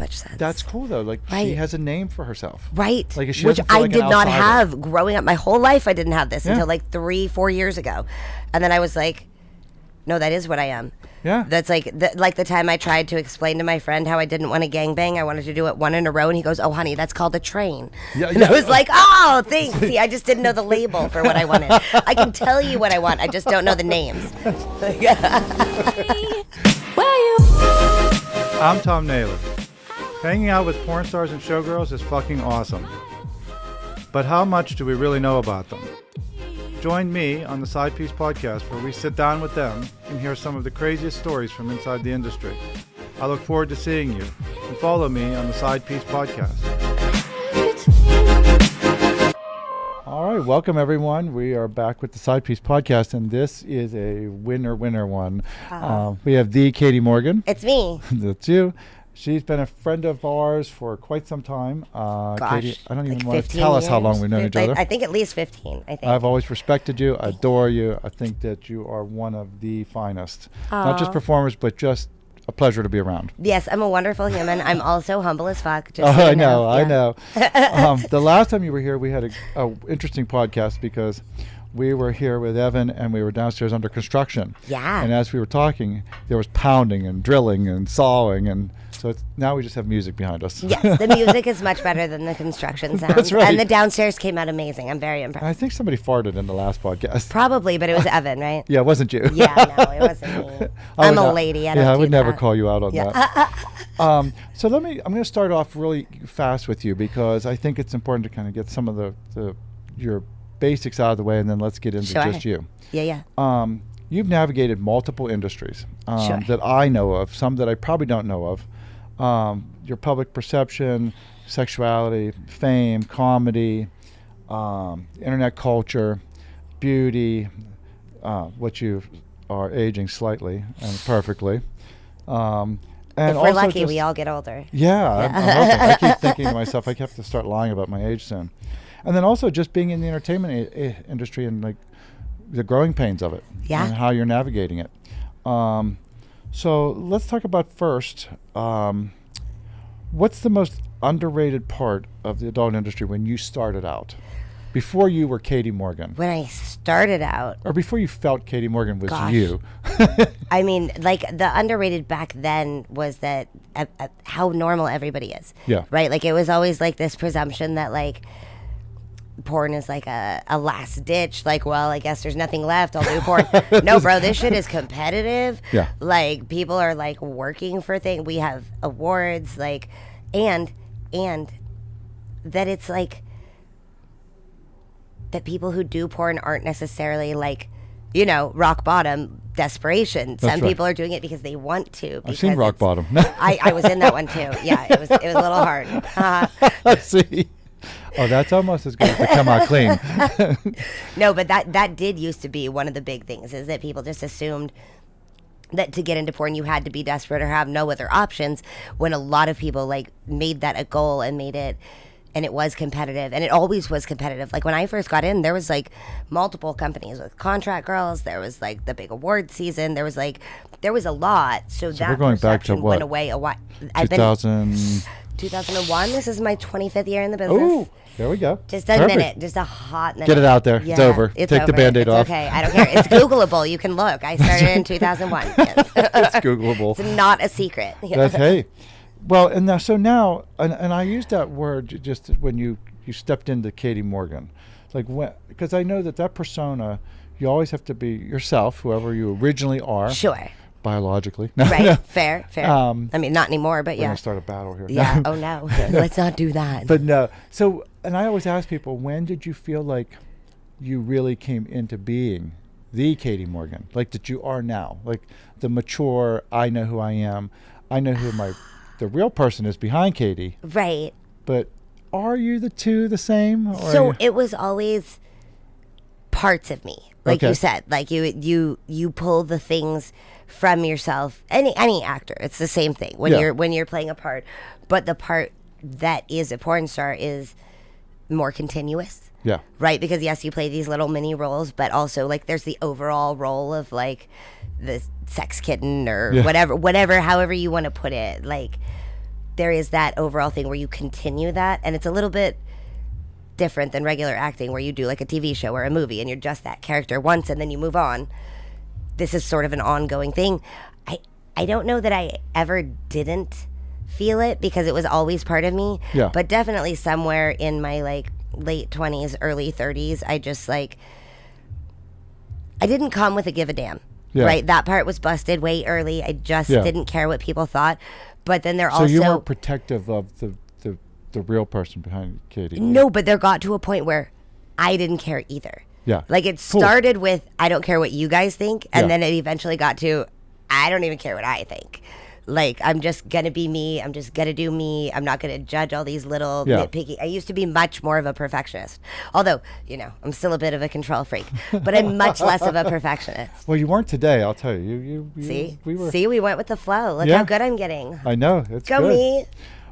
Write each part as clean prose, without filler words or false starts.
much sense. That's cool though. Like she has a name for herself. Right. Like she which doesn't feel I like did an not outsider. have growing up. My whole life I didn't have this until like 3-4 years ago. And then I was like, no, that is what I am. Yeah. That's like the time I tried to explain to my friend how I didn't want to gangbang. I wanted to do it one in a row. And he goes, oh, honey, that's called a train. Yeah, and I was like, oh, thanks. See, I just didn't know the label for what I wanted. I can tell you what I want. I just don't know the names. I'm Thom Naylor. Hanging out with porn stars and showgirls is fucking awesome. But how much do we really know about them? Join me on the Side Piece podcast where we sit down with them and hear some of the craziest stories from inside the industry. I look forward to seeing you, and follow me on the Side Piece podcast. All right, welcome everyone. We are back with the Side Piece podcast, and this is a winner one. We have the Katie Morgan. It's me. That's you. She's been a friend of ours for quite some time. Gosh, Katie, I don't even like want to tell us how long we've known each other. I think at least 15, I think. I've always respected you, adore you. I think that you are one of the finest. Not just performers, but just a pleasure to be around. Yes, I'm a wonderful human. I'm also humble as fuck. Just I know. Yeah. The last time you were here, we had a interesting podcast because we were here with Evan and we were downstairs under construction. Yeah. And as we were talking, there was pounding and drilling and sawing, and so now we just have music behind us. Yes, the music is much better than the construction sounds. That's right. And the downstairs came out amazing. I'm very impressed. I think somebody farted in the last podcast. Probably, but it was Evan, right? Yeah, it wasn't you. Yeah, no, it wasn't me. I'm a lady. I would never that. call you out on that. So I'm going to start off really fast with you because I think it's important to kind of get some of your basics out of the way, and then let's get into just you. Yeah. You've navigated multiple industries that I know of, some that I probably don't know of. Your public perception, sexuality, fame, comedy, internet culture, beauty, what you are aging slightly and perfectly. And if we're lucky, we all get older. Yeah. I'm hoping. I keep thinking to myself, I have to start lying about my age soon. And then also just being in the entertainment industry and like the growing pains of it. Yeah. And how you're navigating it. So let's talk about first, what's the most underrated part of the adult industry when you started out? Before you were Katie Morgan. When I started out. Or before you felt Katie Morgan was you. I mean, like the underrated back then was that how normal everybody is. Yeah. Right? Like it was always like this presumption that like porn is like a last ditch, like, well, I guess there's nothing left, I'll do porn. No, bro, this shit is competitive. Yeah. Like people are like working for things. We have awards, like, and that it's like that people who do porn aren't necessarily like, you know, rock bottom desperation. Some people are doing it because they want to. I've seen rock bottom. I was in that one too. Yeah, it was a little hard. Let's see. Oh, that's almost as good as to come out clean. No, but that did used to be one of the big things, is that people just assumed that to get into porn you had to be desperate or have no other options, when a lot of people like made that a goal and made it, and it was competitive, and it always was competitive. Like when I first got in, there was like multiple companies with contract girls, there was like the big award season, there was a lot. So that we're going back to what? Went away a while. 2001. This is my 25th year in the business. Ooh, there we go. Just a minute, just a hot minute. Get it out there. Yeah, it's over. Take the Band-Aid off. Okay, I don't care. It's Googleable. You can look. I started in 2001. Yes. It's Googleable. It's not a secret. That's, hey. Well, and now, and I use that word just when you stepped into Katie Morgan. Like because I know that persona, you always have to be yourself, whoever you originally are. Sure. Biologically. Right. Fair. I mean, not anymore, but we're yeah. We're going to start a battle here. Yeah. Oh, no. Let's not do that. But no. So, and I always ask people, when did you feel like you really came into being the Katie Morgan? Like that you are now? Like the mature, I know who I am. I know who the real person is behind Katie. Right. But are you the two the same? So it was always parts of me. Like you said, like you pull the things from yourself. Any actor, it's the same thing when you're playing a part, but the part that is a porn star is more continuous. Yeah. Right? Because yes, you play these little mini roles, but also like there's the overall role of like the sex kitten or whatever, however you want to put it. Like there is that overall thing where you continue that, and it's a little bit different than regular acting where you do like a TV show or a movie and you're just that character once and then you move on. This is sort of an ongoing thing. I don't know that I ever didn't feel it because it was always part of me. Yeah. But definitely somewhere in my like late 20s, early 30s, I just like, I didn't come with a give a damn. Yeah. Right? That part was busted way early. I just didn't care what people thought. But then there also... So you weren't protective of the real person behind Katie? No, but there got to a point where I didn't care either. Yeah. Like it started with, I don't care what you guys think. And then it eventually got to, I don't even care what I think. Like, I'm just going to be me. I'm just going to do me. I'm not going to judge all these little nitpicky. I used to be much more of a perfectionist. Although, you know, I'm still a bit of a control freak. But I'm much less of a perfectionist. Well, you weren't today, I'll tell you. See? We were. See, we went with the flow. Look how good I'm getting. I know. It's Go good. me.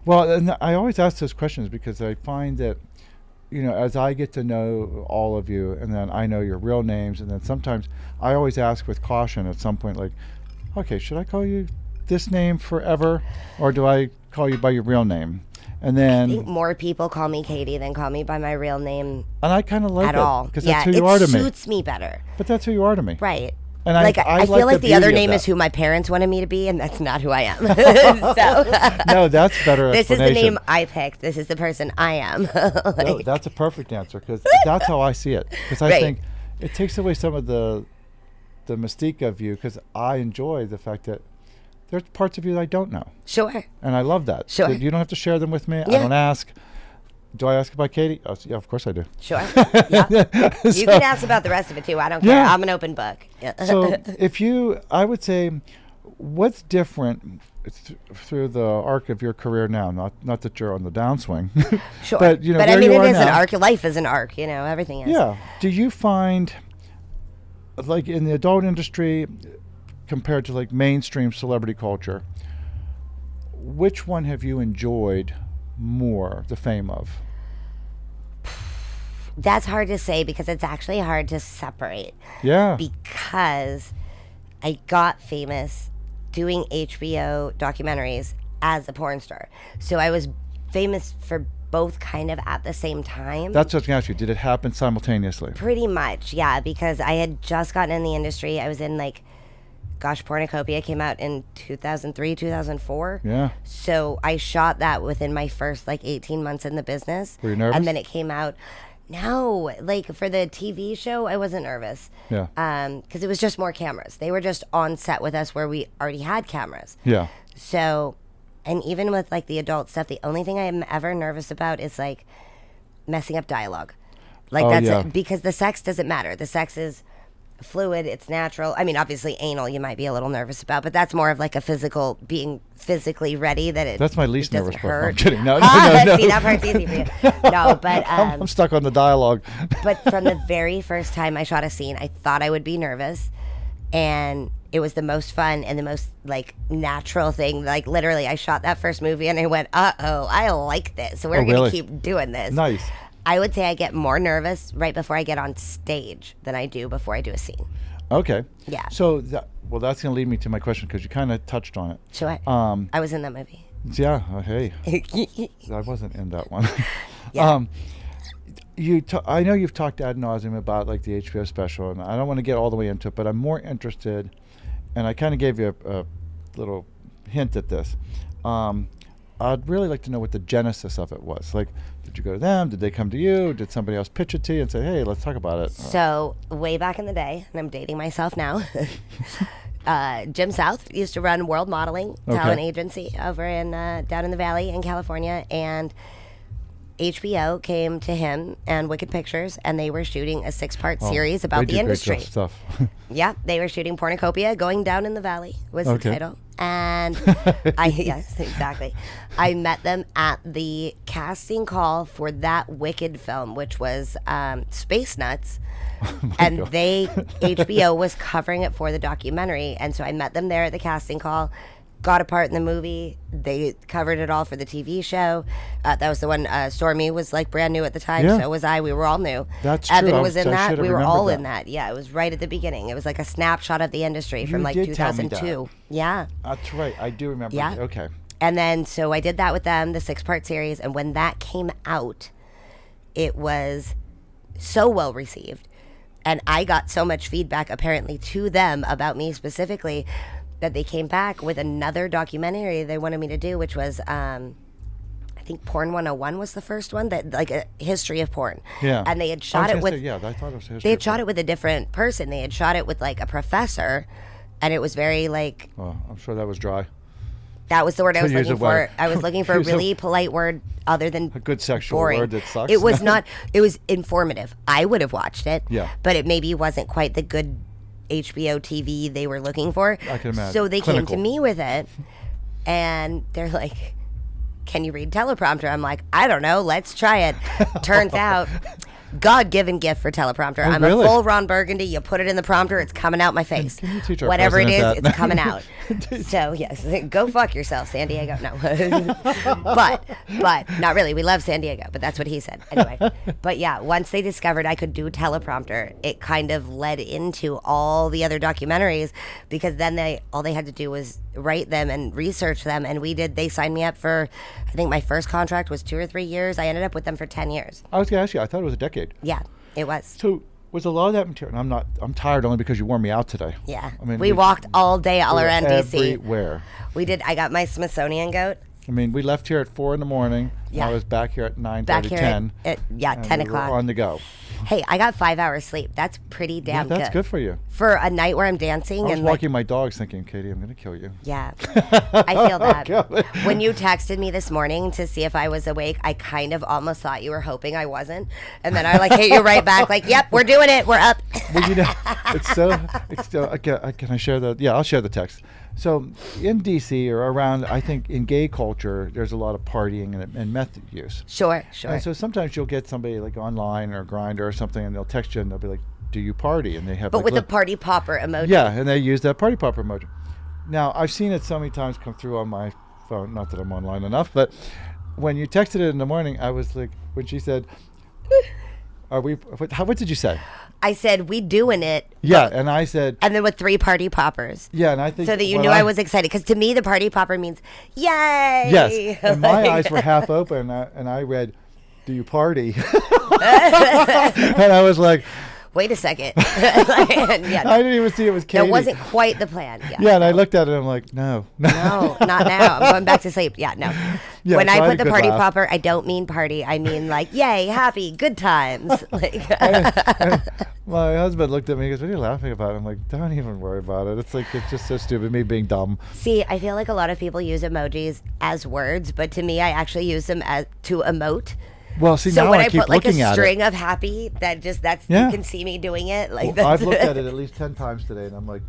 Well, and I always ask those questions because I find that, you know, as I get to know all of you, and then I know your real names, and then sometimes I always ask with caution at some point, like, okay, should I call you this name forever, or do I call you by your real name? And then I think more people call me Katie than call me by my real name. And I kind of like at it all because that's who you are to me. It suits me better. But that's who you are to me, right? And like I feel like the other name is is who my parents wanted me to be, and that's not who I am. So no, that's better. This is the name I picked. This is the person I am. No, that's a perfect answer because that's how I see it. Because I think it takes away some of the mystique of you. Because I enjoy the fact that there's parts of you that I don't know. Sure. And I love that. Sure. You don't have to share them with me. Yeah. I don't ask. Do I ask about Katie? Oh, yeah, of course I do. Sure. Yeah. You can ask about the rest of it too. I don't care. I'm an open book. Yeah. So I would say, what's different through the arc of your career now? Not that you're on the downswing. Sure. But, you know, but where I mean, you it are is an now, arc. Life is an arc. You know, everything is. Yeah. Do you find, like in the adult industry, compared to like mainstream celebrity culture, which one have you enjoyed more the fame of? That's hard to say because it's actually hard to separate. Yeah. Because I got famous doing HBO documentaries as a porn star. So I was famous for both kind of at the same time. That's what I was going to ask you. Did it happen simultaneously? Pretty much, yeah, because I had just gotten in the industry. I was in Pornocopia came out in 2003, 2004. Yeah. So I shot that within my first 18 months in the business. Were you nervous? And then it came out. No, for the TV show, I wasn't nervous. Yeah. Because it was just more cameras. They were just on set with us where we already had cameras. Yeah. So, and even with the adult stuff, the only thing I am ever nervous about is messing up dialogue. Because the sex doesn't matter. The sex is fluid, it's natural. I mean, obviously anal you might be a little nervous about, but that's more of a physical, being physically ready that it That's my least nervous part. Hurt. I'm kidding. No. See, that part's easy for you. No, but I'm stuck on the dialogue. But from the very first time I shot a scene, I thought I would be nervous, and it was the most fun and the most natural thing. Literally, I shot that first movie and I went, uh-oh, I like this. So we're going to keep doing this. Nice. I would say I get more nervous right before I get on stage than I do before I do a scene. Okay. Yeah. So, that's going to lead me to my question because you kind of touched on it. Sure. I was in that movie. Yeah. Hey. I wasn't in that one. Yeah. I know you've talked ad nauseum about the HBO special, and I don't want to get all the way into it, but I'm more interested, and I kind of gave you a little hint at this. I'd really like to know what the genesis of it was. Did you go to them? Did they come to you? Did somebody else pitch it to you and say, hey, let's talk about it? So way back in the day, and I'm dating myself now, Jim South used to run World Modeling Talent Agency over in down in the Valley in California, and HBO came to him and Wicked Pictures, and they were shooting a 6-part series about the industry. Great stuff. Yeah, they were shooting Pornocopia, Going Down in the Valley was the title. And yes, exactly. I met them at the casting call for that Wicked film, which was Space Nuts. And HBO was covering it for the documentary. And so I met them there at the casting call, got a part in the movie. They covered it all for the TV show. That was the one. Stormy was brand new at the time. Yeah. So was I. We were all new. That's Evan true. was in that. We were all in that. Yeah, it was right at the beginning. It was a snapshot of the industry from 2002. Yeah. That's right. I do remember. Yeah. Okay. And then, so I did that with them, the 6-part series. And when that came out, it was so well received. And I got so much feedback, apparently, to them about me specifically, that they came back with another documentary they wanted me to do, which was, I think Porn 101 was the first one, that like a history of porn. Yeah. And they had shot it with, I thought it was history. they had shot it with a different person. They had shot it with like a professor, and it was very like, Oh, I'm sure that was dry. that was the word I was To use looking a word. for. I was looking for a Use a- really polite word other than A good sexual boring. word that sucks. It was not, it was informative. I would have watched it. Yeah. But it maybe wasn't quite the good HBO TV they were looking for. I can imagine. So they Clinical. came to me with it, and they're like, can you read teleprompter? I'm like, I don't know. Let's try it. Turns out, God-given gift for teleprompter. Oh, I'm really? a full Ron Burgundy. You put it in the prompter, it's coming out my face. Can you teach our Whatever it is, president that? it's coming out. So, yes, go fuck yourself, San Diego. No. but not really. We love San Diego, but that's what he said. Anyway, but yeah, once they discovered I could do teleprompter, it kind of led into all the other documentaries, because then all they had to do was write them and research them, and they signed me up for, I think my first contract was 2 or 3 years. I ended up with them for 10 years. I was going to ask you. I thought it was a decade. Yeah, it was. So was a lot of that material? And I'm tired only because you wore me out today. Yeah. I mean, we walked all day all we were around DC. everywhere. We did. I got my Smithsonian goat. I mean, we left here at 4 in the morning. Yeah. I was back here at 9:30, Back here 10. at 10 we were o'clock. on the go. Hey, I got 5 hours sleep. That's pretty damn That's good for you. For a night where I'm dancing I was and walking my dogs thinking, Katie, I'm going to kill you. yeah, I feel that. God. When you texted me this morning to see if I was awake, I kind of almost thought you were hoping I wasn't. And then I like hit you right back like, yep, we're doing it. We're up. Well, it's so, can I share the, yeah, I'll share the text. So in DC or around, I think in gay culture, there's a lot of partying and meth use. Sure. And so sometimes you'll get somebody like online or Grindr or something, and they'll text you and they'll be like, "Do you party?" And they have But like with a party popper emoji. yeah, and they use that party popper emoji. Now I've seen it so many times come through on my phone. Not that I'm online enough, but when you texted it in the morning, I was like, when she said, "Are we?" What did you say? I said, we doing it. Yeah, and I said, And then with 3 party poppers. yeah, and I think So that you when knew I was excited. Because to me, the party popper means, yay. yes, and my eyes were half open, and I read, "Do you party?" and I was like, Wait a second. Yeah, I didn't even see it was Katie. that wasn't quite the plan. Yeah. Yeah, and I looked at it and I'm like, no. No, not now. I'm going back to sleep. Yeah, no. Yeah, When so I I had put a the good party laugh. popper, I don't mean party. I mean like, yay, happy, good times. Like, My husband looked at me and goes, "What are you laughing about?" I'm like, "Don't even worry about it. It's like, it's just so stupid, me being dumb." see, I feel like a lot of people use emojis as words, but to me, I actually use them as to emote. Well, see, So now when I I keep put like looking a at string it. of happy, that's Yeah. you can see me doing it. Like Well, I've that's looked at it at least 10 times today, and I'm like,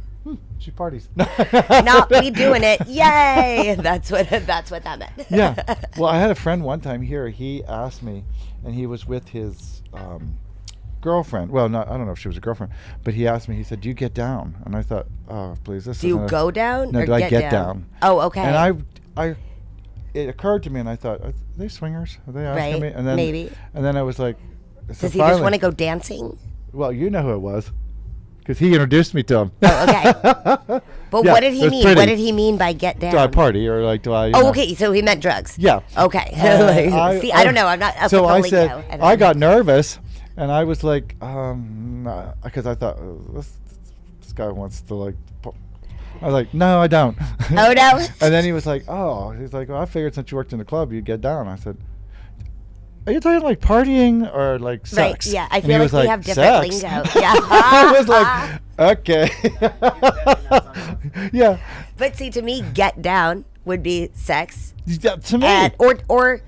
she parties. not we doing it. Yay! That's what that meant. Yeah. Well, I had a friend one time here. He asked me, and he was with his girlfriend. Well, I don't know if she was a girlfriend, but he asked me. He said, "Do you get down?" And I thought, "Oh, please, this Do you isn't a- go down? No, or do I get down? Oh, okay. And it occurred to me, and I thought, are they swingers? Are they asking Right, me? And then maybe. And then I was like, so Does he just finally- want to go dancing? Well, you know who it was, because he introduced me to him. Oh, okay. But Yeah, what did he it's mean? pretty. What did he mean by get down? Do I party or like do I? you Oh, know? okay. So he meant drugs. Yeah. Okay. I- See, I don't know. I'm not up So with the I lingo. said don't I know. got nervous, and I was like, because I thought this guy wants to like. I was like, no, I don't. Oh, no? And then he was like, oh, he's like, well, I figured since you worked in the club, you'd get down. I said, are you talking like partying or like sex? Right. Yeah. I And he feel like was we have different "Sex?" lingo. Yeah. I was like, okay. Yeah. But see, to me, get down would be sex Yeah, to me. and or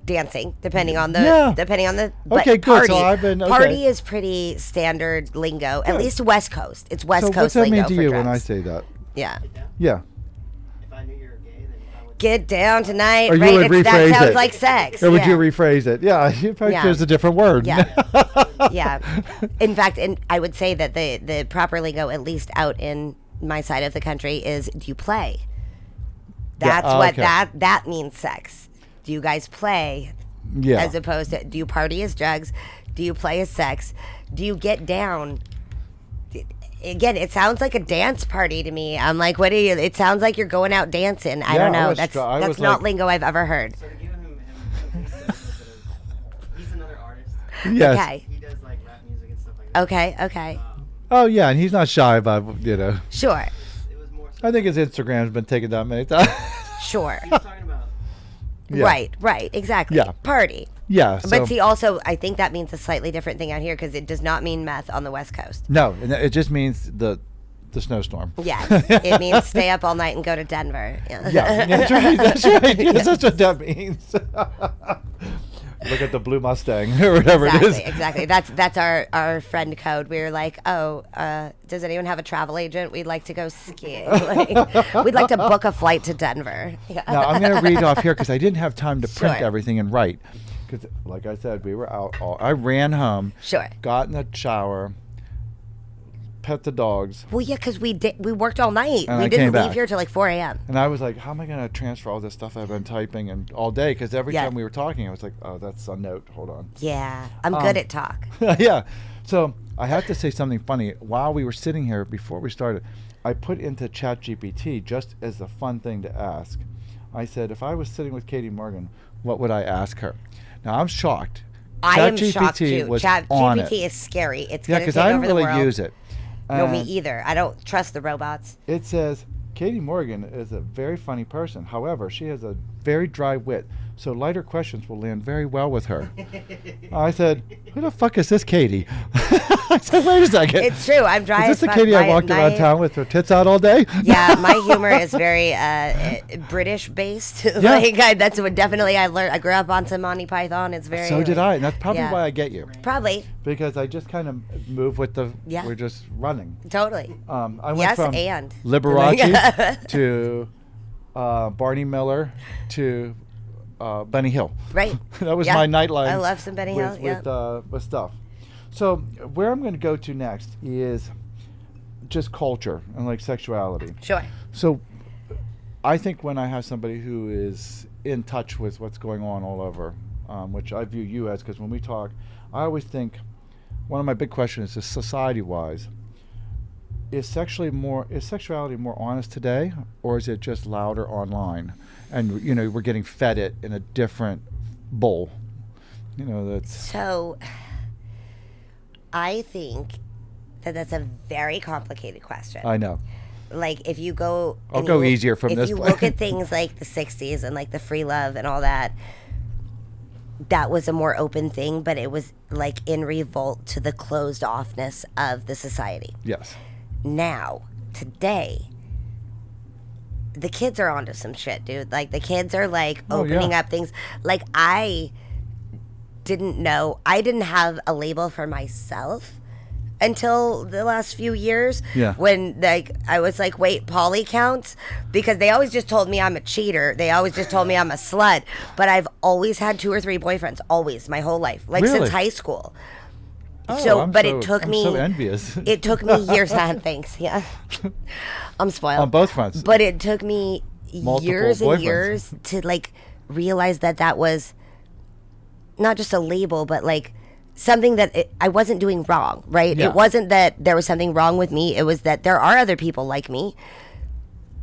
dancing, depending on the Yeah. but Okay, good. Party, So I've been- okay. party is pretty standard lingo, at Good. least West Coast. It's West So Coast what's that lingo mean to for you drugs. when I say that? Yeah. Yeah. If I knew you were gay, then I would. Get down tonight, Or you right? would That rephrase sounds it. like sex. Or would yeah. you rephrase it? Yeah, you probably Yeah. choose a different word. Yeah. Yeah. In fact, I would say that the proper lingo, at least out in my side of the country, is do you play? Yeah, That's what okay. that means sex. Do you guys play? Yeah. As opposed to do you party as drugs? Do you play as sex? Do you get down? again, it sounds like a dance party to me. I'm like, what are you? It sounds like you're going out dancing. I don't know. That's not like, lingo I've ever heard. So to give him he's another artist. Yes. Okay. He does like rap music and stuff like that. Okay. Oh yeah, and he's not shy about Sure. It was more so I think his Instagram's been taken down many times. Sure. he was talking about Yeah. Right. Exactly. Yeah. Party. Yeah. So, But see, also, I think that means a slightly different thing out here because it does not mean meth on the West Coast. no, and it just means the snowstorm. Yes, it means stay up all night and go to Denver. Yeah, that's right. That's right. Yes, that's what that means. Look at the blue Mustang or whatever it is. Exactly. That's our friend code. We were like, oh, does anyone have a travel agent? We'd like to go skiing. We'd like to book a flight to Denver. Now I'm going to read off here because I didn't have time to print Sure. everything and write. Because, like I said, we were out. I ran home. Sure. Got in the shower. Pet the dogs. Well, yeah, because we worked all night. And we I didn't came leave back. here till like 4 a.m. And I was like, how am I going to transfer all this stuff I've been typing and all day? Because every Yeah. time we were talking, I was like, oh, that's a note. Hold on. Yeah, I'm good at talk. Yeah. So I have to say something funny. While we were sitting here before we started, I put into ChatGPT just as a fun thing to ask. I said, if I was sitting with Katie Morgan, what would I ask her? Now I'm shocked. I am shocked too. was on it. ChatGPT is scary. It's Yeah, going to because take I don't over the really world. use it. No, me And either. I don't trust the robots. It says, Katie Morgan is a very funny person. However, she has a very dry wit, so lighter questions will land very well with her. I said, who the fuck is this Katie? I said, wait a second. It's true. I'm dry Is as this the fuck. Katie I My- walked around my- town with her tits out all day? Yeah, my humor is very British based. That's what definitely I learned. I grew up on some Monty Python. It's very. So did I, and that's probably yeah. why I get you. Probably. Because I just kind of move with the, Yeah. we're just running. Totally. I went Yes, from and. Liberace to Barney Miller to Benny Hill. Right. That was Yeah. my nightline. I love some Benny Hill. Yeah. With stuff. So where I'm going to go to next is just culture and like sexuality. Sure. So I think when I have somebody who is in touch with what's going on all over, which I view you as, because when we talk, I always think one of my big questions is society-wise, is sexuality more honest today, or is it just louder online? And we're getting fed it in a different bowl. That's So, I think that's a very complicated question. I know. Like, if you go... I'll and go you look- easier from this If you point. look at things like the 60s and like the free love and all that, that was a more open thing, but it was like in revolt to the closed offness of the society. Yes. Now, today, the kids are onto some shit, dude. Like, the kids are like Oh, opening yeah. up things. Like, I didn't have a label for myself until the last few years. Yeah. When like I was like, wait, poly counts? Because they always just told me I'm a cheater. They always just told me I'm a slut. But I've always had 2 or 3 boyfriends, always, my whole life, like Really? since high school. Oh, It took I'm me so envious. It took me years. Thanks. Yeah, I'm spoiled On both fronts. But it took me Multiple years and boyfriends. years to like realize that was not just a label, but like something that I wasn't doing wrong. Right? Yeah. It wasn't that there was something wrong with me. It was that there are other people like me.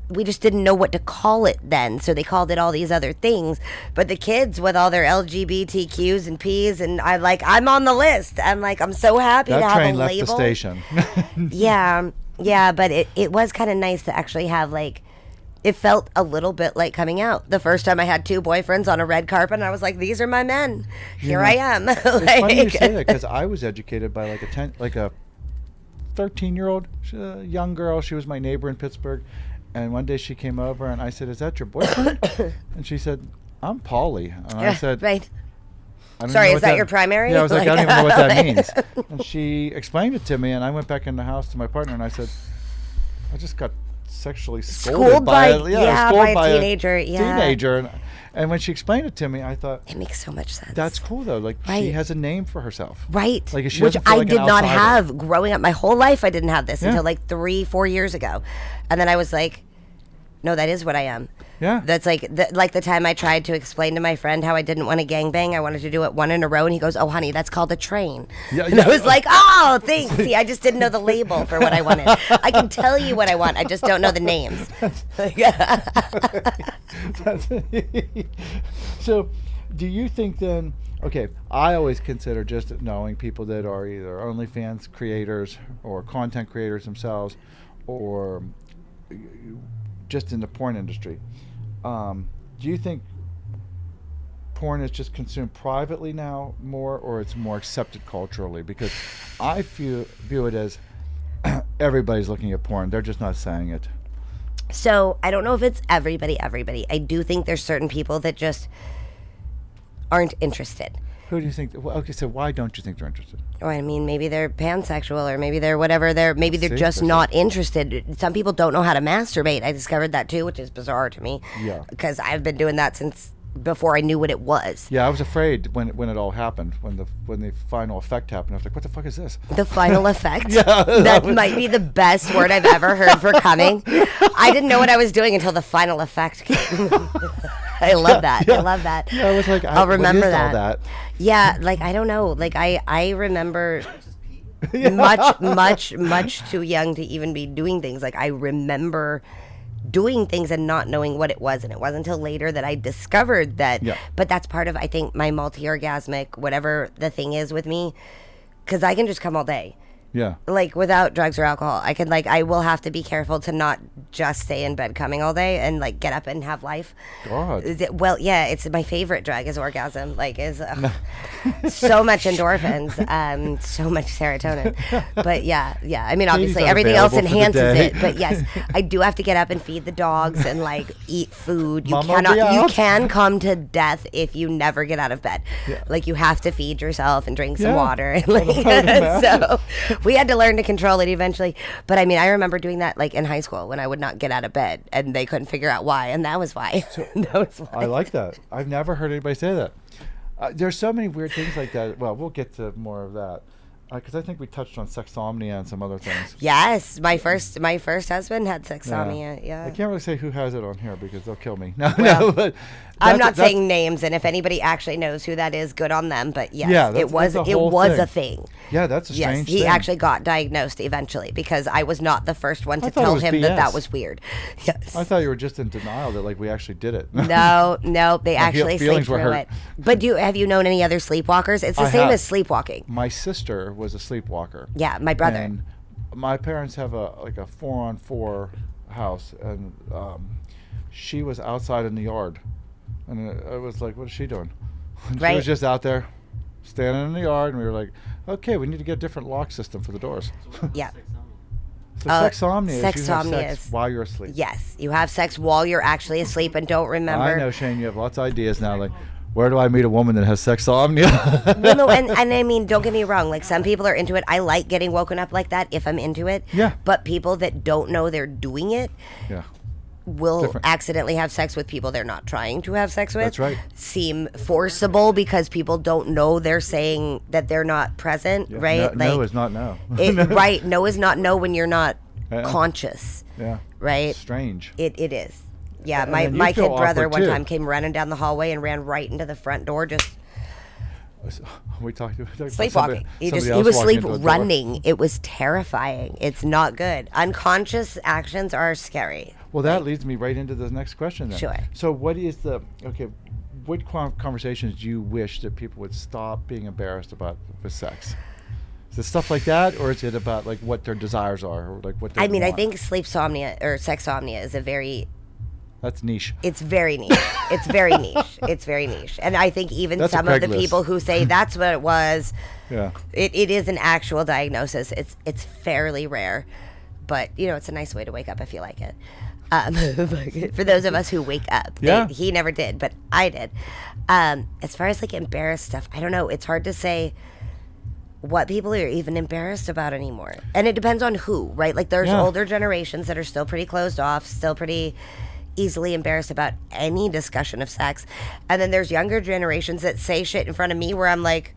We just didn't know what to call it then, so they called it all these other things. But the kids with all their LGBTQs and Ps, and I'm on the list. I'm so happy to That have train a left label. the station. Yeah, but it was kind of nice to actually have it felt a little bit like coming out. The first time I had 2 boyfriends on a red carpet, and I was like, these are my men. Here I am. It's funny you say that because I was educated by a 13-year-old young girl. She was my neighbor in Pittsburgh, and one day she came over and I said, "Is that your boyfriend?" And she said, "I'm Polly." And I said, right. I don't Sorry, know is what that your primary? Yeah, I was like, I don't even know what that means. Like- And she explained it to me, and I went back in the house to my partner, and I said, I just got sexually Schooled by a teenager, yeah. Teenager. And when she explained it to me, I thought, It makes so much sense. that's cool, though. Like, she Right. has a name for herself. Right. Like, she Which doesn't feel I like an did not outsider. have growing up. My whole life, I didn't have this Yeah. until 3-4 years ago. And then I was like, no, that is what I am. Yeah. That's like the time I tried to explain to my friend how I didn't want to gangbang. I wanted to do it one in a row, and he goes, "Oh, honey, that's called a train." Yeah, And I was like, "Oh, thanks." See, I just didn't know the label for what I wanted. I can tell you what I want. I just don't know the names. So, do you think then? Okay, I always consider just knowing people that are either OnlyFans creators or content creators themselves, or just in the porn industry. Do you think porn is just consumed privately now more, or it's more accepted culturally? Because I view it as everybody's looking at porn. They're just not saying it. So I don't know if it's everybody. I do think there's certain people that just aren't interested. Who do you think? Well, okay, so why don't you think they're interested? Or I mean, maybe they're pansexual, or maybe they're whatever. Maybe they're See, just there's not interested. Some people don't know how to masturbate. I discovered that too, which is bizarre to me. Yeah. Because I've been doing that since before I knew what it was. Yeah, I was afraid when it all happened, when the final effect happened. I was like, "What the fuck is this?" The final effect. Yeah, that might be the best word I've ever heard for coming. I didn't know what I was doing until the final effect came. I love that. Yeah. I love that. Yeah, I was like, I'll remember what is that. all that? Yeah, like I don't know. Like I remember much too young to even be doing things. Like I remember doing things and not knowing what it was, and it wasn't until later that I discovered that. Yeah. But that's part of, I think, my multi-orgasmic whatever the thing is with me, because I can just come all day. Yeah. Like without drugs or alcohol. I will have to be careful to not just stay in bed coming all day and like get up and have life. God. Well, yeah, it's my favorite drug is orgasm. Like is so much endorphins, so much serotonin. But yeah. I mean, obviously not everything else available for the enhances day. it. But yes, I do have to get up and feed the dogs and like eat food. You Mama, be You out. can come to death if you never get out of bed. Yeah. Like you have to feed yourself and drink some Yeah. water and like so. We had to learn to control it eventually. But I mean, I remember doing that like in high school when I would not get out of bed and they couldn't figure out why. And that was why. That was why. I like that. I've never heard anybody say that. There's so many weird things like that. Well, we'll get to more of that. Because I think we touched on sexomnia and some other things. Yes, my first husband had sexomnia. Yeah. I can't really say who has it on here because they'll kill me. No, Well, but I'm not saying names, and if anybody actually knows who that is, good on them. But yes, Yeah, it was that's a whole a thing. thing. Yeah, that's a Yes, strange he thing. actually got diagnosed eventually because I was not the first one to thought it tell was him that BS. was weird. Yes. I thought you were just in denial that like we actually did it. No, they My actually sleep feelings were through hurt. it. But have you known any other sleepwalkers? It's the I same have. as sleepwalking. My sister was a sleepwalker. Yeah, my brother. And my parents have a 4-on-4 house, and she was outside in the yard, and I was like, "What is she doing?" And Right. She was just out there, standing in the yard, and we were like, "Okay, we need to get a different lock system for the doors." Yeah. So sexomnia is you have sexomnia sex is- while you're asleep. Yes, you have sex while you're actually asleep and don't remember. I know, Shane. You have lots of ideas now. Like, where do I meet a woman that has sexomnia? Well, no, and I mean, don't get me wrong. Like some people are into it. I like getting woken up like that if I'm into it. Yeah. But people that don't know they're doing it Yeah. will Different. accidentally have sex with people they're not trying to have sex with. That's right. Seem forcible because people don't know they're saying that they're not present, Yeah. right? No is not no. Right. No is not no when you're not Yeah. conscious, Yeah. right? Strange. It is. Yeah, And my then you my feel kid brother awkward, one too. time came running down the hallway and ran right into the front door, just We talked about sleepwalking. He somebody else was walking sleep into a door. running. It was terrifying. It's not good. Unconscious actions are scary. Well, that leads me right into the next question then. Sure. So what conversations do you wish that people would stop being embarrassed about with sex? Is it stuff like that, or is it about like what their desires are, or like what they I mean, I want? think sleepsomnia or sexomnia is That's niche. it's very niche. It's very niche. It's very niche. And I think even That's a some of the Craigslist. people who say that's what it was, Yeah. it is an actual diagnosis. It's fairly rare, but you know, it's a nice way to wake up if you like it. For those of us who wake up, Yeah. he never did, but I did. As far as like embarrassed stuff, I don't know. It's hard to say what people are even embarrassed about anymore, and it depends on who, right? Like there's Yeah. older generations that are still pretty closed off, still pretty easily embarrassed about any discussion of sex, and then there's younger generations that say shit in front of me where I'm like,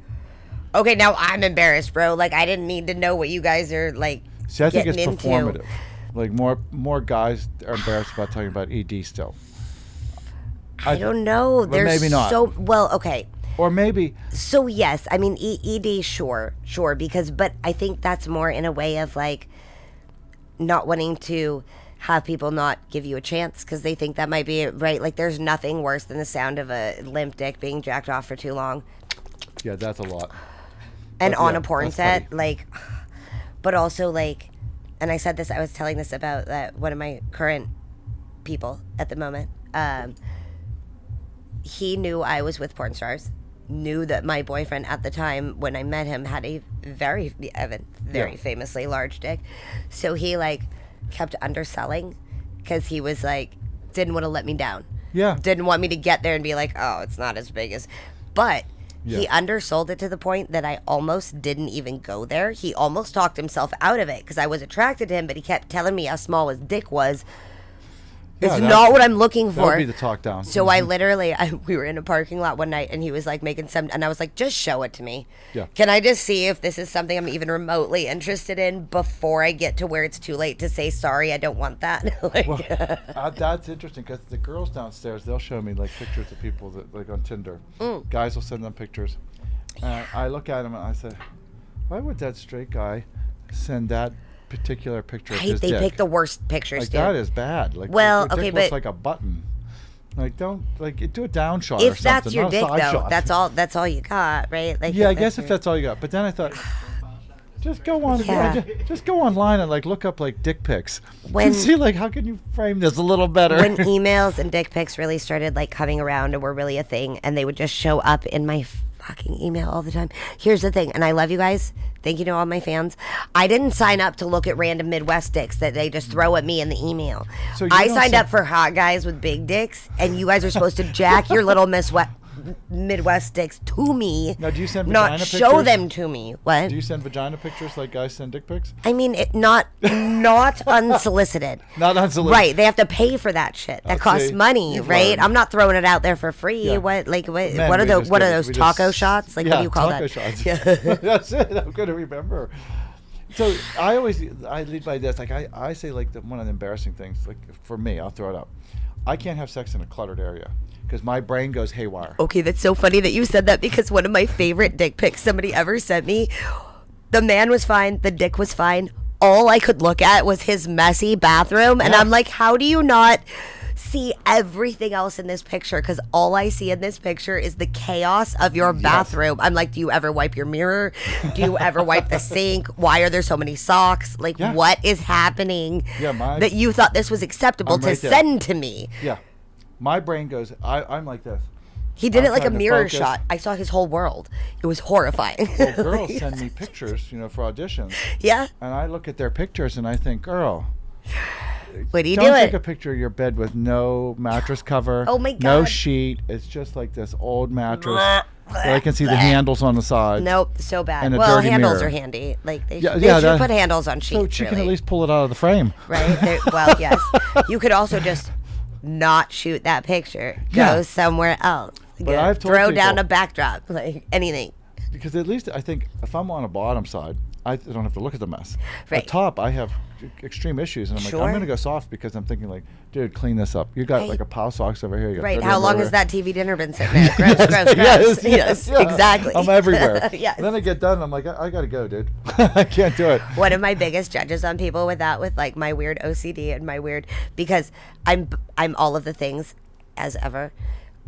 okay, now I'm embarrassed, bro. Like I didn't need to know what you guys are like. See, I think it's getting into. performative. Like more guys are embarrassed about talking about ED still. I don't know. But There's maybe not. so well. Okay. Or maybe. So yes, I mean ED, sure, because, but I think that's more in a way of like not wanting to have people not give you a chance because they think that might be it, right. Like there's nothing worse than the sound of a limp dick being jacked off for too long. Yeah, that's a lot. And But on yeah, a porn that's set, funny. like, but also like, and I said this, I was telling this about one of my current people at the moment. He knew I was with porn stars. Knew that my boyfriend at the time when I met him had a very famously large dick, so he like kept underselling because he was like didn't want to let me down. Yeah. Didn't want me to get there and be like, oh, it's not as big as, but he undersold it to the point that I almost didn't even go there. He almost talked himself out of it because I was attracted to him, but he kept telling me how small his dick was. It's not what I'm looking for. That would be the talk down. So I literally, we were in a parking lot one night and he was like making some, and I was like, just show it to me. Yeah. Can I just see if this is something I'm even remotely interested in before I get to where it's too late to say, sorry, I don't want that? Like, well, that's interesting because the girls downstairs, they'll show me like pictures of people that like on Tinder. Guys will send them pictures. And I look at them and I say, why would that straight guy send that particular picture of his they dick? pick the worst pictures, Like dude. that is bad. Like, Well, your dick okay, looks but- like a button. Like do a down shot or If something. that's your not a dick, side though, shot. that's all you got, right? Like, Yeah, I guess if that's all you got. But then I thought, just go on, Yeah. just go online and like look up like dick pics When- and see like how can you frame this a little better. when emails and dick pics really started like coming around and were really a thing, and they would just show up in my fucking email all the time. Here's the thing, and I love you guys. Thank you to all my fans. I didn't sign up to look at random Midwest dicks that they just throw at me in the email. So you I don't signed send- up for hot guys with big dicks, and you guys are supposed to jack your little Midwest dicks to me. Now, do you send not vagina show pictures? them to me? What? Do you send vagina pictures like guys send dick pics? I mean, not unsolicited. Not unsolicited. Right, they have to pay for that shit. That costs see, money, you've right? learned. I'm not throwing it out there for free. Yeah. What Men, are we those? just What get are it. those We taco just- shots? Like, yeah, what do you call taco that? shots. Yeah. That's it. I'm gonna remember. So I lead by this. Like I say, like one of the embarrassing things. Like for me, I'll throw it out. I can't have sex in a cluttered area because my brain goes haywire. Okay, that's so funny that you said that, because one of my favorite dick pics somebody ever sent me, the man was fine, the dick was fine. All I could look at was his messy bathroom, and Yeah. I'm like, how do you not see everything else in this picture? Because all I see in this picture is the chaos of your bathroom. I'm like, do you ever wipe your mirror? Do you ever wipe the sink? Why are there so many socks? Like, Yeah. what is happening Yeah, that you thought this was acceptable I'm to right there. send to me? Yeah, my brain goes. I'm like this. He did I'm it like a trying to mirror focus. shot. I saw his whole world. It was horrifying. Well, girls send me pictures, for auditions, Yeah. and I look at their pictures and I think, girl, What are you don't doing? take a picture of your bed with no mattress cover. Oh my No God. sheet. It's just like this old mattress. Where I can see the handles on the side. Nope, so bad. And a Well, dirty handles mirror. are handy. Like they Yeah, should that- put handles on sheets. So she can really. at least pull it out of the frame. Right? Well, yes. You could also just not shoot that picture. Go Yeah. somewhere else. But I've told throw down people- a backdrop, like anything. Because at least I think if I'm on a bottom side, I don't have to look at the mess. Right. At top, I have extreme issues, and I'm like, Sure. I'm going to go soft because I'm thinking like, dude, clean this up. You got Right. like a pile of socks over here. You got Right? dirty How long underwear. has that TV dinner been sitting there? Gross, gross, gross. Yes, yeah. exactly. I'm everywhere. Yes. And then I get done, I'm like, I got to go, dude. I can't do it. One of my biggest judges on people with that, with like my weird OCD and my weird, because I'm all of the things as ever.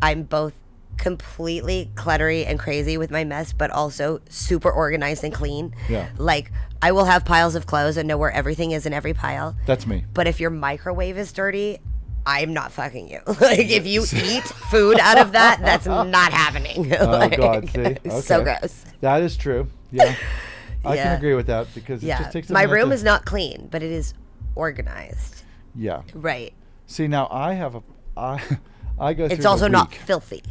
I'm both completely cluttery and crazy with my mess, but also super organized and clean. Yeah. Like, I will have piles of clothes and know where everything is in every pile. That's me. But if your microwave is dirty, I'm not fucking you. Like, if you eat food out of that, that's not happening. Oh, Like, God, see? So Okay. gross. That is true. Yeah. I Yeah. can agree with that because it Yeah. just takes a My minute room to- is not clean, but it is organized. Yeah. Right. See, now I have I go through It's also the not week. filthy.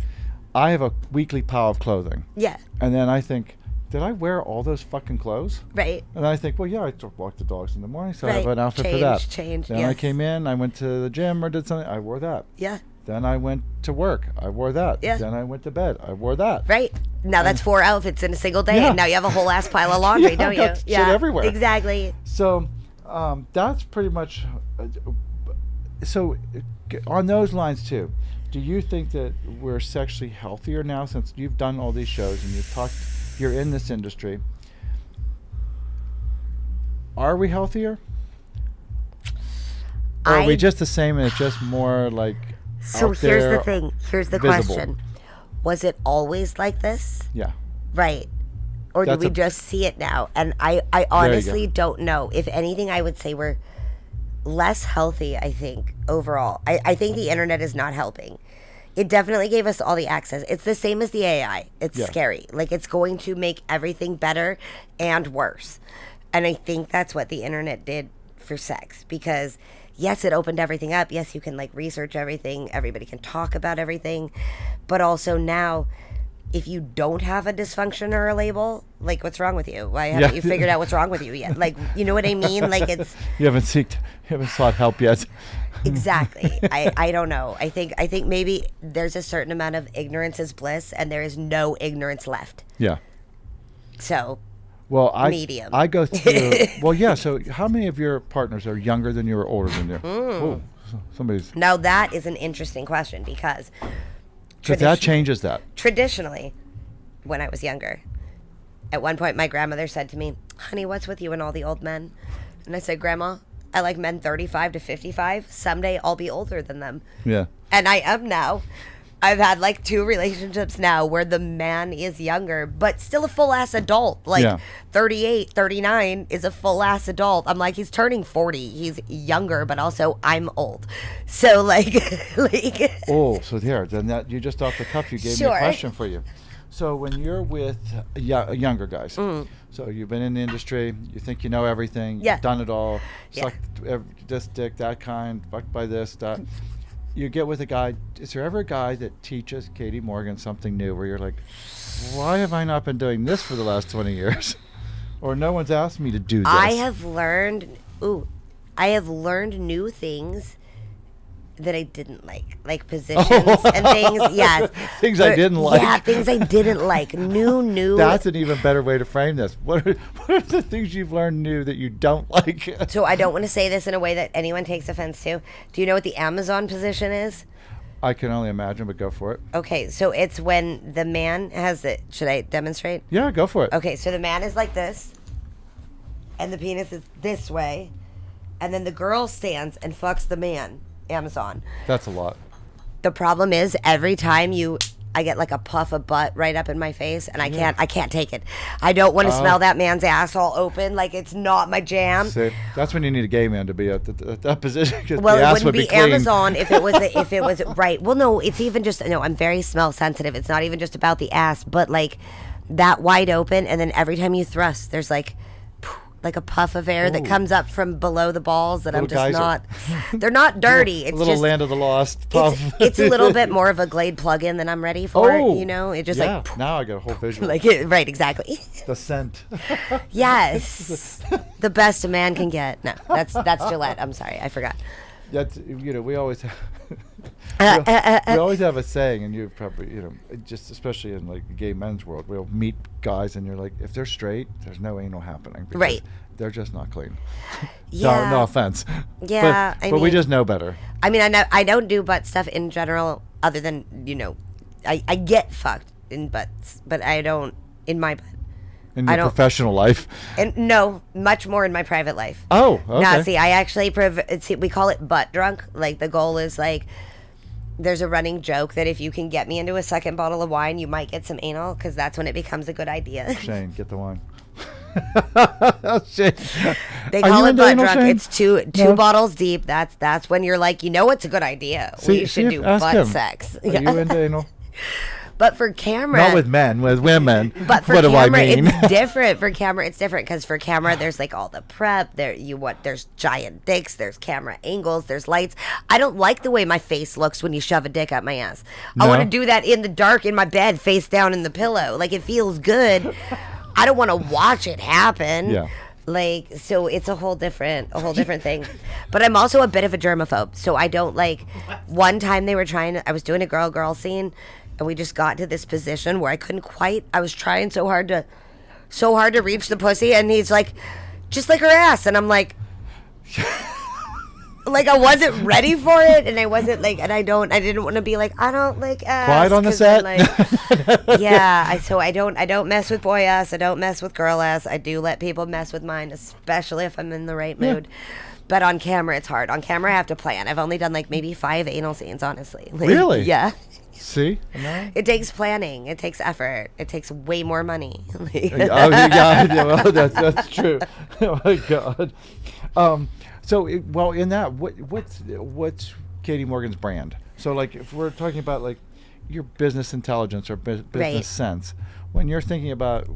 I have a weekly pile of clothing. Yeah. And then I think, did I wear all those fucking clothes? Right. And then I think, well, yeah, I walked the dogs in the morning, so I have Right. an outfit for that. Change, Then I yes. came in, I went to the gym or did something, I wore that. Yeah. Then I went to work, I wore that. Yeah. Then I went to bed, I wore that. Right. Now that's 4 outfits in a single day, Yeah. and now you have a whole ass pile of laundry, Yeah, don't I've you? got shit everywhere. Exactly. So that's pretty much. So on those lines too, Do you think that we're sexually healthier now since you've done all these shows and you're in this industry? Are we healthier? Or are we just the same and it's just more like So out here's there, the thing. Here's the visible? question. Was it always like this? Yeah. Right. Or That's did we just see it now? And I honestly don't know. If anything, I would say we're less healthy, I think, overall. I think the internet is not helping. It definitely gave us all the access. It's the same as the AI. It's scary. Like, it's going to make everything better and worse. And I think that's what the internet did for sex. Because, yes, it opened everything up. Yes, you can, like, research everything. Everybody can talk about everything. But also now, if you don't have a dysfunction or a label, like, what's wrong with you? Why haven't you figured out what's wrong with you yet? Like, you know what I mean? Like, it's... You haven't sought help yet. Exactly. I don't know. I think maybe there's a certain amount of ignorance is bliss, and there is no ignorance left. Yeah. So, medium. I go through... Well, yeah, so how many of your partners are younger than you or older than you? Oh, somebody's... Now, that is an interesting question because... Because that changes that. Traditionally, when I was younger, at one point my grandmother said to me, "Honey, what's with you and all the old men?" And I said, "Grandma, I like men 35 to 55. Someday I'll be older than them." Yeah. And I am now. I've had like 2 relationships now where the man is younger, but still a full-ass adult. Like 38, 39 is a full-ass adult. I'm like, he's turning 40. He's younger, but also I'm old. So like... Oh, so there. Then that you just off the cuff, you gave me a question for you. So when you're with younger guys, so you've been in the industry, you think you know everything, you've done it all, sucked this dick, that kind, fucked by this, that... You get with a guy, is there ever a guy that teaches Katie Morgan something new where you're like, why have I not been doing this for the last 20 years? Or no one's asked me to do this. I have learned new things that I didn't like positions and things. Yes. Things I didn't like. Yeah, things I didn't like. New. That's an even better way to frame this. What are the things you've learned new that you don't like? So I don't want to say this in a way that anyone takes offense to. Do you know what the Amazon position is? I can only imagine, but go for it. Okay, so it's when the man has it. Should I demonstrate? Yeah, go for it. Okay, so the man is like this, and the penis is this way, and then the girl stands and fucks the man. Amazon. That's a lot. The problem is every time I get like a puff of butt right up in my face, and I can't take it. I don't want to smell that man's ass all open. Like, it's not my jam. See, that's when you need a gay man to be at that position. Well, the it ass wouldn't would be Amazon if it was right. Well, no, it's even just I'm very smell sensitive. It's not even just about the ass, but like that wide open, and then every time you thrust, there's like a puff of air that comes up from below the balls that I'm just geyser. not. They're not dirty. It's little just Land of the Lost puff. It's a little bit more of a Glade plug-in than I'm ready for. You know, it just now I got a whole visual. Right, exactly. The scent. Yes, the best a man can get. No, that's Gillette. I'm sorry, I forgot. That's we always have, we always have a saying, and you probably just especially in like the gay men's world, we'll meet guys and you're like, if they're straight, there's no anal happening. Right. They're just not clean. Yeah. No offense. Yeah. But we just know better. I mean, I don't do butt stuff in general, other than I get fucked in butts, but I don't in my butt. In your professional life? And no, much more in my private life. Oh, okay. Now, see, I actually, we call it butt drunk. Like, the goal is, like, there's a running joke that if you can get me into a second bottle of wine, you might get some anal, because that's when it becomes a good idea. Shane, get the wine. Shane. They call it butt drunk. Shane? It's two bottles deep. That's when you're like, it's a good idea. We should do butt sex. Are you into anal? But for camera... Not with men, with women. But for what camera, do I mean? It's different. For camera, it's different. Because for camera, there's like all the prep. There's giant dicks. There's camera angles. There's lights. I don't like the way my face looks when you shove a dick up my ass. No? I want to do that in the dark in my bed, face down in the pillow. Like, it feels good. I don't want to watch it happen. Yeah. Like, so it's a whole different thing. But I'm also a bit of a germaphobe. So I don't like... One time they were I was doing a girl scene... And we just got to this position where I was trying so hard to reach the pussy, and he's like, just like her ass. And I'm like, like I wasn't ready for it, and I wasn't like, and I didn't want to be like, I don't like ass. Quiet on the set. Yeah, I don't mess with boy ass. I don't mess with girl ass. I do let people mess with mine, especially if I'm in the right mood. But on camera, it's hard. On camera, I have to plan. I've only done like maybe 5 anal scenes, honestly. Like, really? Yeah. See? No? It takes planning. It takes effort. It takes way more money. Well, that's true. Oh my God. In that, what's Katie Morgan's brand? So, like, if we're talking about like your business intelligence or business sense, when you're thinking about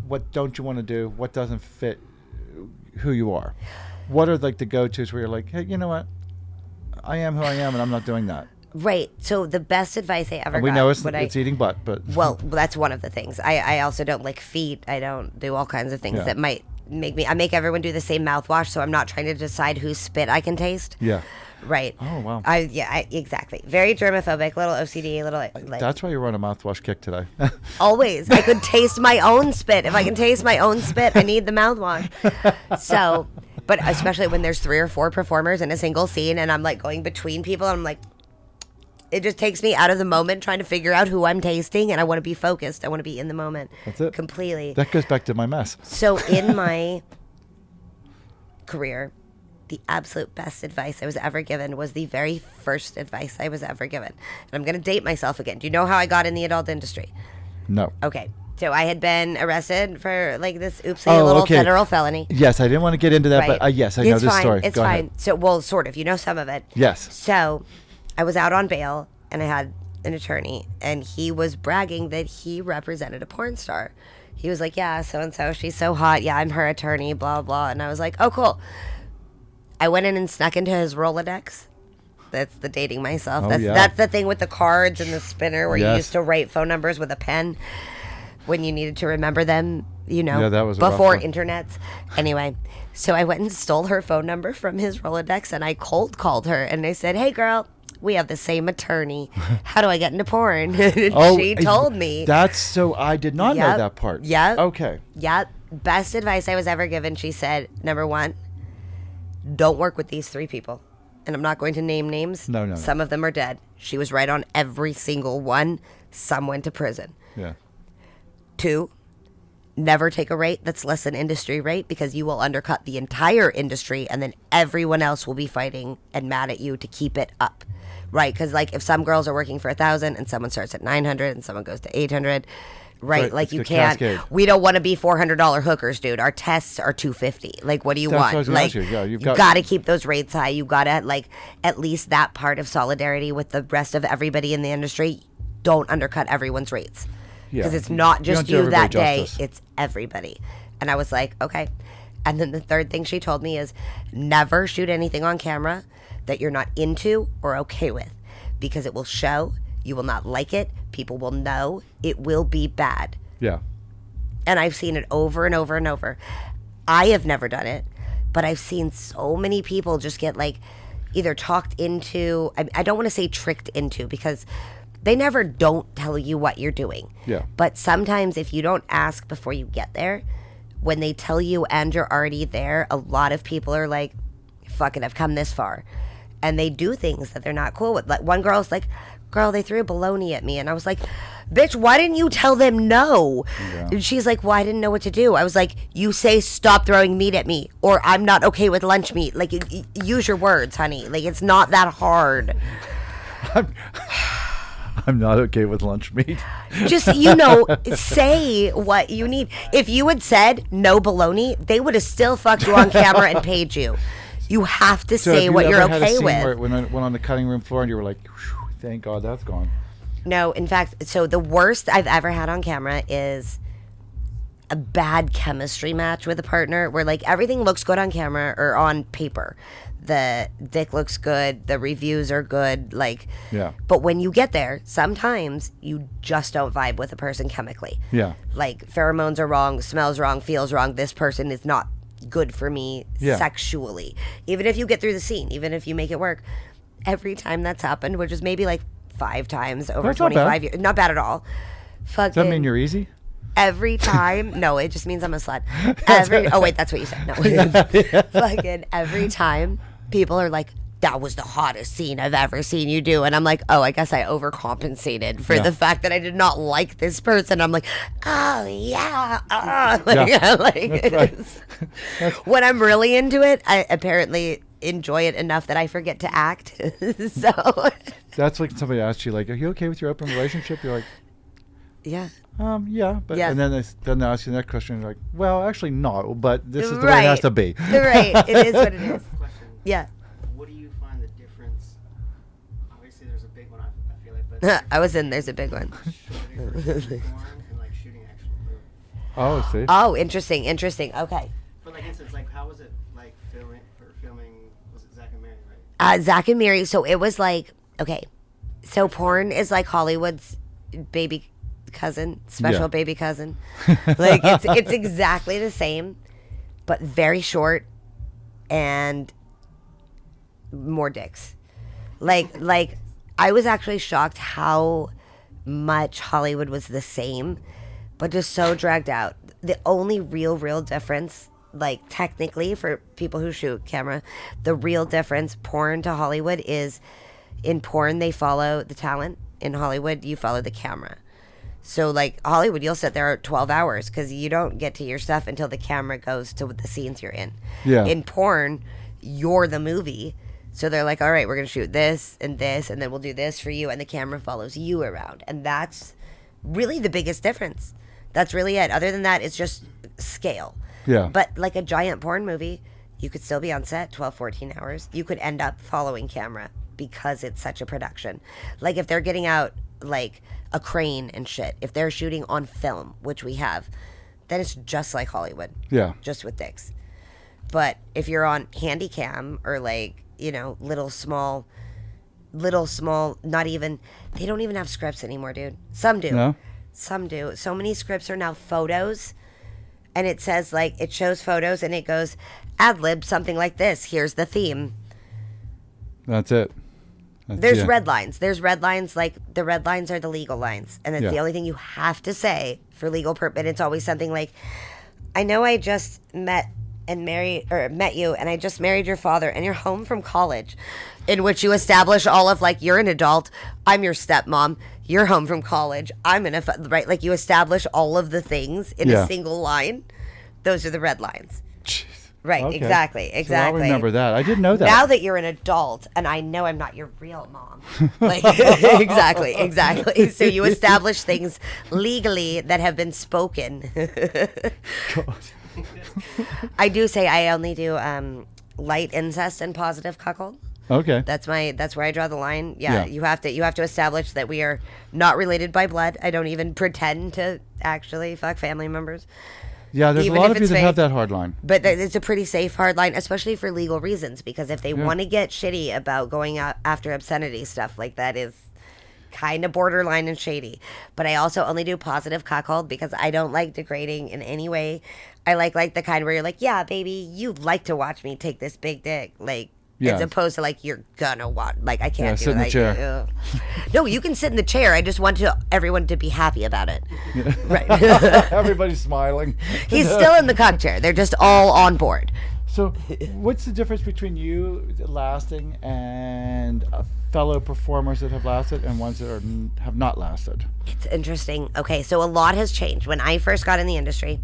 what don't you want to do, what doesn't fit who you are, what are like the go-tos where you're like, hey, you know what? I am who I am, and I'm not doing that. Right. So the best advice I ever got. We know it's eating butt, but well, that's one of the things. I also don't like feet. I don't do all kinds of things that might make me. I make everyone do the same mouthwash, so I'm not trying to decide whose spit I can taste. Yeah. Right. Oh wow. Exactly. Very germophobic. Little OCD. Little like. That's why you're on a mouthwash kick today. Always. I could taste my own spit. If I can taste my own spit, I need the mouthwash. So, but especially when there's 3 or 4 performers in a single scene, and I'm like going between people, and I'm like. It just takes me out of the moment trying to figure out who I'm tasting, and I want to be focused. I want to be in the moment. That's it. Completely. That goes back to my mess. So in my career, the absolute best advice I was ever given was the very first advice I was ever given. And I'm going to date myself again. Do you know how I got in the adult industry? No. Okay. So I had been arrested for like this little federal felony. Yes, I didn't want to get into that, but yes, I know this story. It's Go fine. ahead. So, well, sort of. You know some of it. Yes. So I was out on bail, and I had an attorney, and he was bragging that he represented a porn star. He was like, yeah, so-and-so, she's so hot. Yeah, I'm her attorney, blah, blah. And I was like, oh, cool. I went in and snuck into his Rolodex. That's the dating myself. Oh, That's the thing with the cards and the spinner where you used to write phone numbers with a pen when you needed to remember them, that was before internets. Anyway, so I went and stole her phone number from his Rolodex, and I cold called her, and I said, hey, girl, we have the same attorney. How do I get into porn? And she told me. I did not know that part. Yep. Okay. Yep. Best advice I was ever given. She said, number 1, don't work with these 3 people. And I'm not going to name names. No. Some of them are dead. She was right on every single one. Some went to prison. Yeah. 2, never take a rate that's less than industry rate, because you will undercut the entire industry, and then everyone else will be fighting and mad at you to keep it up. Right, because like if some girls are working for 1,000 and someone starts at 900 and someone goes to 800, right? Like you can't. Cascade. We don't want to be $400 hookers, dude. Our tests are $250. Like, what do you want? Like, you've got to keep those rates high. You got to like at least that part of solidarity with the rest of everybody in the industry. Don't undercut everyone's rates, because it's not just you that day. It's everybody. And I was like, okay. And then the third thing she told me is never shoot anything on camera that you're not into or okay with, because it will show. You will not like it. People will know. It will be bad. Yeah. And I've seen it over and over and over. I have never done it, but I've seen so many people just get like either talked into, I don't want to say tricked into, because they never don't tell you what you're doing. Yeah. But sometimes if you don't ask before you get there, when they tell you and you're already there, a lot of people are like, fuck it, I've come this far. And they do things that they're not cool with. Like one girl's like, girl, they threw a bologna at me. And I was like, bitch, why didn't you tell them no? Yeah. And she's like, well, I didn't know what to do. I was like, you say stop throwing meat at me, or I'm not okay with lunch meat. Like, use your words, honey. Like, it's not that hard. I'm not okay with lunch meat. Just, say what you need. If you had said no bologna, they would have still fucked you on camera and paid you. You have to say what you're okay with. Where when I went on the cutting room floor and you were like, thank God that's gone. No, in fact, so the worst I've ever had on camera is a bad chemistry match with a partner where like everything looks good on camera or on paper. The dick looks good, the reviews are good, like, yeah. But when you get there, sometimes you just don't vibe with a person chemically. Yeah. Like pheromones are wrong, smells wrong, feels wrong. This person is not good for me sexually. Even if you get through the scene, even if you make it work. Every time that's happened, which is maybe like 5 times over 25 years. Not bad at all. Does that mean you're easy? Every time. No, it just means I'm a slut. Oh, wait, that's what you said. No. Fucking every time people are like, that was the hottest scene I've ever seen you do. And I'm like, oh, I guess I overcompensated for Yeah. the fact that I did not like this person. I'm like, oh, yeah. Like, Yeah. like, That's right. when I'm really into it, I apparently enjoy it enough that I forget to act. So, That's like somebody asks you, like, are you okay with your open relationship? You're like, yeah. yeah, but Yeah. and then they ask you the next question. You're like, well, actually, no, but this is the way Right. it has to be. Right. It is what it is. Question. Yeah. What do you find the difference? Obviously, there's a big one. I feel like, but I was in. There's a big one. shooting for shooting porn and like shooting actual movie. Oh, see. Oh, interesting. Okay. For like instance, like how was it like filming? Was it Zach and Mary, right? Zach and Mary. So it was like, okay. So porn is like Hollywood's baby cousin, special Yeah. baby cousin. Like it's exactly the same, but very short and more dicks. Like I was actually shocked how much Hollywood was the same, but just so dragged out. The only real difference, like technically for people who shoot camera, the real difference porn to Hollywood is in porn they follow the talent. In Hollywood you follow the camera. So like Hollywood you'll sit there 12 hours because you don't get to your stuff until the camera goes to the scenes you're in. Yeah. In porn you're the movie. So they're like, all right, we're going to shoot this, and then we'll do this for you. And the camera follows you around. And that's really the biggest difference. That's really it. Other than that, it's just scale. Yeah. But like a giant porn movie, you could still be on set 12, 14 hours. You could end up following camera because it's such a production. Like if they're getting out like a crane and shit, if they're shooting on film, which we have, then it's just like Hollywood. Yeah. Just with dicks. But if you're on handy cam or like, you know, little small, not even, they don't even have scripts anymore, dude. Some do. No? Some do. So many scripts are now photos. And it says like, it shows photos and it goes, ad lib something like this. Here's the theme. That's it. There's yeah. red lines. There's red lines, like the red lines are the legal lines. And it's Yeah. the only thing you have to say for legal purpose. And it's always something like, I know I just met you and I just married your father and you're home from college, in which you establish all of like, you're an adult, I'm your stepmom, you're home from college, I'm right? Like you establish all of the things in Yeah. a single line. Those are the red lines. Jeez. Right, Okay. exactly. So I'll remember that. I didn't know that. Now that you're an adult and I know I'm not your real mom. Like exactly. So you establish things legally that have been spoken. God. I do say I only do light incest and positive cuckold. Okay. That's where I draw the line. Yeah, Yeah. you have to establish that we are not related by blood. I don't even pretend to actually fuck family members. Yeah, there's a even lot if of you it's that have fake. that hard line. But it's a pretty safe hard line, especially for legal reasons, because if they want to get shitty about going out after obscenity stuff, like that is kind of borderline and shady. But I also only do positive cuckold because I don't like degrading in any way. I like the kind where you're like, yeah, baby, you like to watch me take this big dick, like. Yeah. As opposed to like you're gonna watch, like I can't do sit in the like, chair. No, you can sit in the chair. I just want everyone to be happy about it. Right. Everybody's smiling. He's still in the cuck chair. They're just all on board. So, what's the difference between you lasting and fellow performers that have lasted and ones that have not lasted? It's interesting. Okay, so a lot has changed. When I first got in the industry,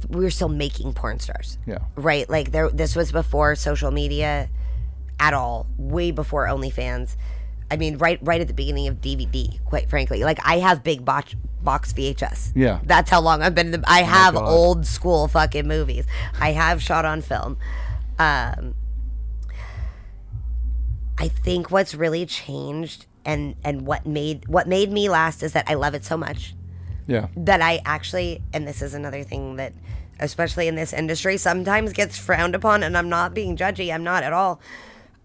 we were still making porn stars. Yeah. Right? Like this was before social media at all, way before OnlyFans. I mean, right at the beginning of DVD, quite frankly. Like I have big box VHS. Yeah. That's how long I've been I have God. old school fucking movies. I have shot on film. I think what's really changed and what made me last is that I love it so much Yeah. that I actually, and this is another thing that especially in this industry sometimes gets frowned upon, and I'm not being judgy, I'm not at all.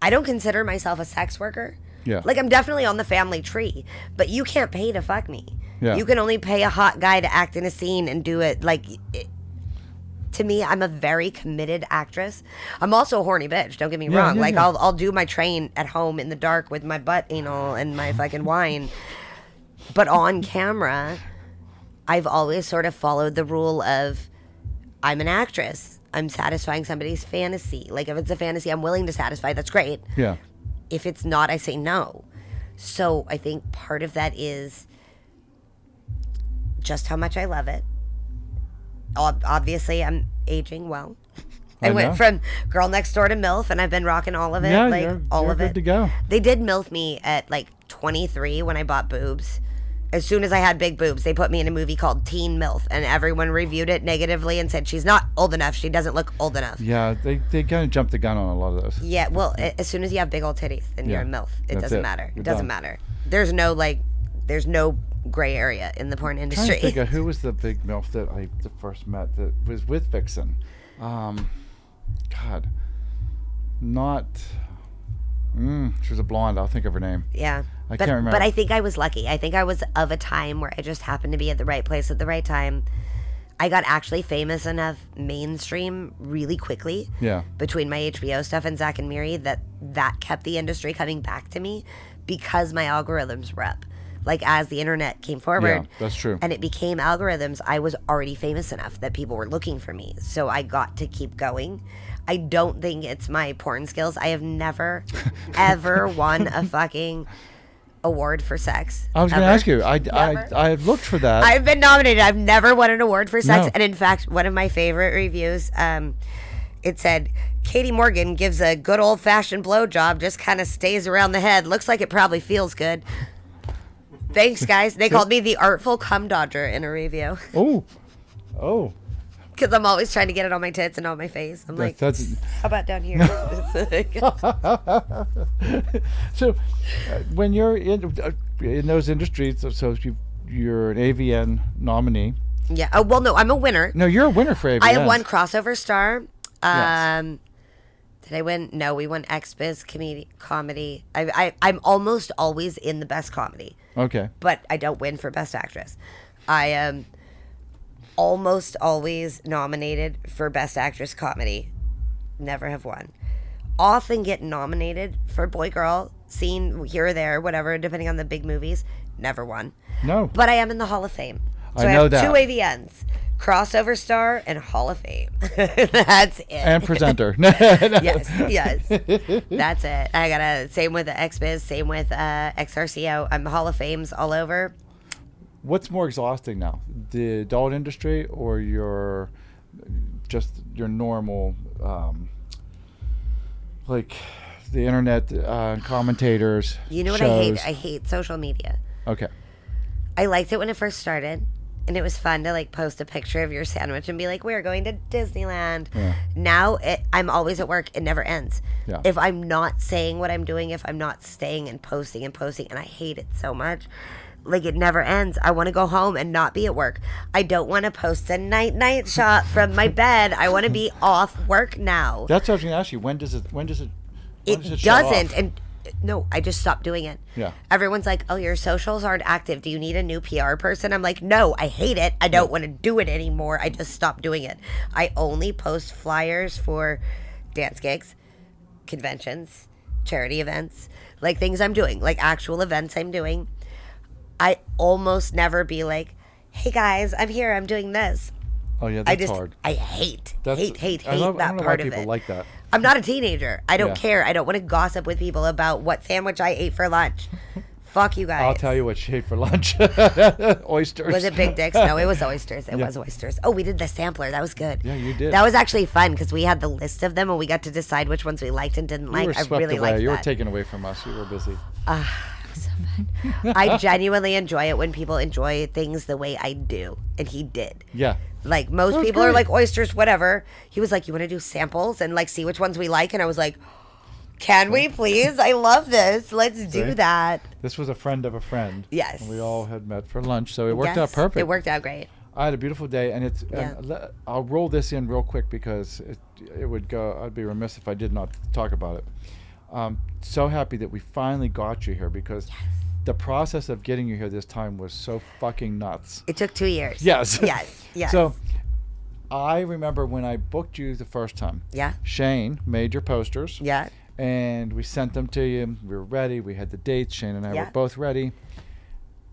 I don't consider myself a sex worker. Yeah. Like I'm definitely on the family tree, but you can't pay to fuck me. Yeah. You can only pay a hot guy to act in a scene and do it. Like to me, I'm a very committed actress. I'm also a horny bitch, don't get me wrong. Yeah, like yeah. I'll do my train at home in the dark with my butt anal and my fucking wine. But on camera, I've always sort of followed the rule of I'm an actress. I'm satisfying somebody's fantasy. Like, if it's a fantasy I'm willing to satisfy, that's great. Yeah. If it's not, I say no. So I think part of that is just how much I love it. Obviously, I'm aging well. I went from girl next door to MILF, and I've been rocking all of it. Yeah, like, you're all of good it. to go. They did MILF me at like 23 when I bought boobs. As soon as I had big boobs, they put me in a movie called Teen MILF, and everyone reviewed it negatively and said, she's not old enough. She doesn't look old enough. Yeah, they kind of jumped the gun on a lot of those. Yeah, well, as soon as you have big old titties, then you're a MILF. It That's doesn't it. matter. You're It doesn't done. matter. There's no gray area in the porn I'm industry. trying to think of who was the big MILF that I first met that was with Vixen. God, not. She was a blonde. I'll think of her name. Yeah. I can't remember. But I think I was lucky. I think I was of a time where I just happened to be at the right place at the right time. I got actually famous enough mainstream really quickly. Yeah. Between my HBO stuff and Zack and Miri that kept the industry coming back to me because my algorithms were up. Like, as the internet came forward. Yeah, that's true. And it became algorithms, I was already famous enough that people were looking for me. So I got to keep going. I don't think it's my porn skills. I have never, ever won a fucking award for sex. I was going to ask you. I looked for that. I've been nominated. I've never won an award for sex. No. And in fact, one of my favorite reviews, it said, Katie Morgan gives a good old-fashioned blowjob, just kind of stays around the head. Looks like it probably feels good. Thanks, guys. They called me the artful cum dodger in a review. Oh. Because I'm always trying to get it on my tits and on my face. I'm like, how about down here? So, when you're in those industries, so you're an AVN nominee. Yeah. Oh, well, no, I'm a winner. No, you're a winner for AVN. I have won Crossover Star. Yes. Did I win? No, we won XBiz comedy. I'm almost always in the best comedy. Okay. But I don't win for Best Actress. I am almost always nominated for Best Actress Comedy. Never have won. Often get nominated for Boy Girl, scene here or there, whatever, depending on the big movies. Never won. No. But I am in the Hall of Fame. So I know have that. 2 AVNs. Crossover Star and Hall of Fame. That's it. And presenter. yes. That's it. I got same with the XBiz, same with XRCO. I'm Hall of Fames all over. What's more exhausting now, the adult industry or your normal, like the internet commentators? You know what shows? I hate? I hate social media. Okay. I liked it when it first started, and it was fun to like post a picture of your sandwich and be like, "We're going to Disneyland." Yeah. Now I'm always at work. It never ends. Yeah. If I'm not saying what I'm doing, if I'm not staying and posting, and I hate it so much. Like, it never ends. I want to go home and not be at work. I don't want to post a night shot from my bed. I want to be off work now. That's what I was going to ask you. When does it It shut doesn't. off? And no, I just stopped doing it. Yeah. Everyone's like, oh, your socials aren't active. Do you need a new PR person? I'm like, no, I hate it. I don't want to do it anymore. I just stopped doing it. I only post flyers for dance gigs, conventions, charity events, like things I'm doing, like actual events I'm doing. I almost never be like, hey guys, I'm here, I'm doing this. Oh yeah, that's hard. I hate I that don't know part why of people it. like that. I'm not a teenager. I don't Yeah. care. I don't want to gossip with people about what sandwich I ate for lunch. Fuck you guys. I'll tell you what she ate for lunch. Oysters. Was it Big Dicks? No, it was oysters. It was oysters. Oh, we did the sampler. That was good. Yeah, you did. That was actually fun because we had the list of them and we got to decide which ones we liked and didn't You like. were I swept really away. liked You were that. taken away from us. You were busy. So fun. I genuinely enjoy it when people enjoy things the way I do, and he did. Yeah. Like, most was people are great. like, oysters, whatever. He was like, you want to do samples and like see which ones we like? And I was like, can we please? I love this. Let's do See? that. This was a friend of a friend. Yes. And we all had met for lunch, so it worked out Yes, perfect. It worked out great. I had a beautiful day, and Yeah. I'll roll this in real quick because it would go. I'd be remiss if I did not talk about it. So happy that we finally got you here because the process of getting you here this time was so fucking nuts. It took 2 years. Yes. Yes. So I remember when I booked you the first time. Yeah. Shane made your posters. Yeah. And we sent them to you. We were ready. We had the dates. Shane and I Yeah. were both ready.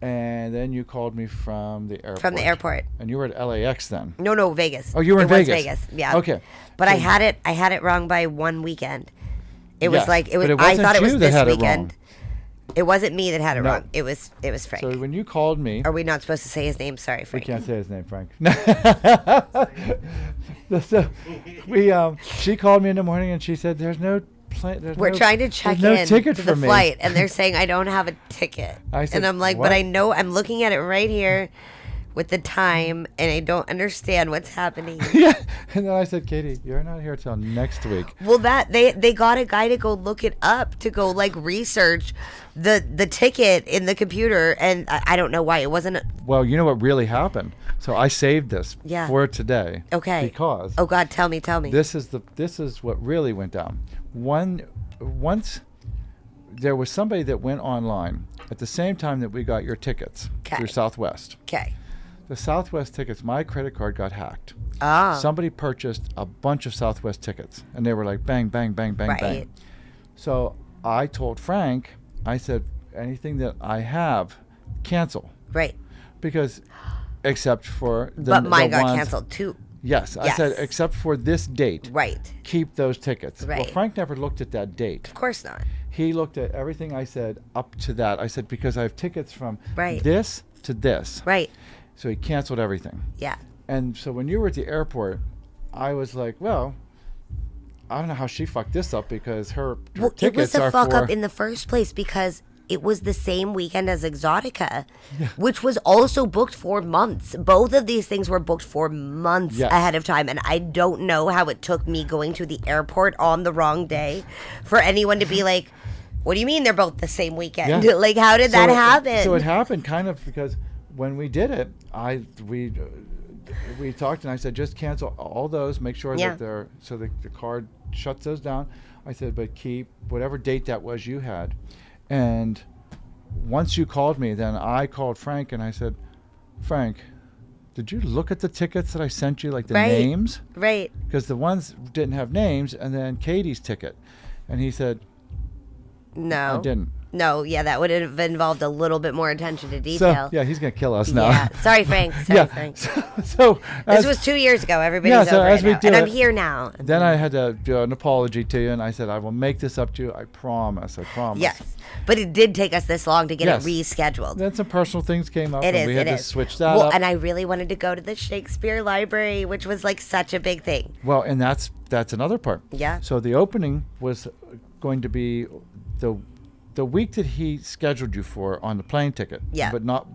And then you called me from the airport. From the airport. And you were at LAX then. No, Vegas. Oh, you were in Vegas. It was Vegas, yeah. Okay. But So- I had it wrong by one weekend. It was Yes, like, it was, but it I wasn't thought it was you that this had it weekend. wrong. It wasn't me that had it No. wrong. It was Frank. So when you called me, Are we not supposed to say his name? Sorry, we Frank. can't say his name, Frank. So she called me in the morning and she said, "There's no plane. We're trying to check no in ticket to for the me." flight, and they're saying I don't have a ticket. I said, and I'm like, "What?" but I know I'm looking at it right here with the time, and I don't understand what's happening. Yeah. And then I said, "Katie, you're not here till next week." Well, that they got a guy to go look it up, to go like research the ticket in the computer, and I don't know why it wasn't. Well, you know what really happened. So I saved this Yeah. for today. Okay. Because Oh God, tell me. this is what really went down. Once there was somebody that went online at the same time that we got your tickets 'Kay. through Southwest. Okay. The Southwest tickets, my credit card got hacked. Ah. Somebody purchased a bunch of Southwest tickets, and they were like bang, bang, bang, bang, Right. bang. So I told Frank, I said, anything that I have, cancel, Right. because except for But mine got ones- canceled too. Yes, I said Yes. except for this date. Right. Keep those tickets. Well, Right. Frank never looked at that date. Of course not. He looked at everything I said up to that. I said, because I have tickets from Right. this to this. Right. So he canceled everything. Yeah. And so when you were at the airport, I was like, well, I don't know how she fucked this up, because her Well, it was tickets a are fuck for... up in the first place because it was the same weekend as Exotica, which was also booked for months. Both of these things were booked for months Yes. ahead of time, and I don't know how it took me going to the airport on the wrong day for anyone to be like, what do you mean they're both the same weekend? Yeah. Like, how did that happen? So it happened kind of because when we did it, we talked, and I said, just cancel all those, make sure Yeah. that they're, so the card shuts those down. I said, but keep whatever date that was you had. And once you called me, then I called Frank and I said, Frank, did you look at the tickets that I sent you, like the Right. names? Right. Because the ones didn't have names, and then Katie's ticket. And he said, No. I didn't. No, yeah, that would have involved a little bit more attention to So, detail. yeah, he's going to kill us now. Yeah. Sorry, Frank. Sorry, Frank. So This as- was 2 years ago. Everybody's Yeah, so over as it we now. do And I'm it- here now. Then I had to do an apology to you, and I said, I will make this up to you. I promise. I promise. Yes. But it did take us this long to get Yes. it rescheduled. Then some personal things came up, It and is. we had It to is. switch that well, up. and I really wanted to go to the Shakespeare Library, which was like such a big thing. Well, and that's another part. Yeah. So the opening was going to be the week that he scheduled you for on the plane ticket. Yeah. But not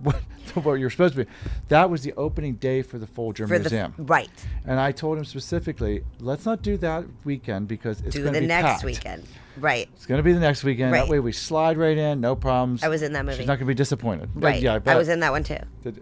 what you're supposed to be. That was the opening day for the Folger For Museum. right. And I told him specifically, let's not do that weekend because it's Do going to the be next packed. weekend. Right. It's going to be the next weekend. Right. That way we slide right in, no problems. I was in that movie. She's not going to be disappointed. But Right. yeah, I was in that one too.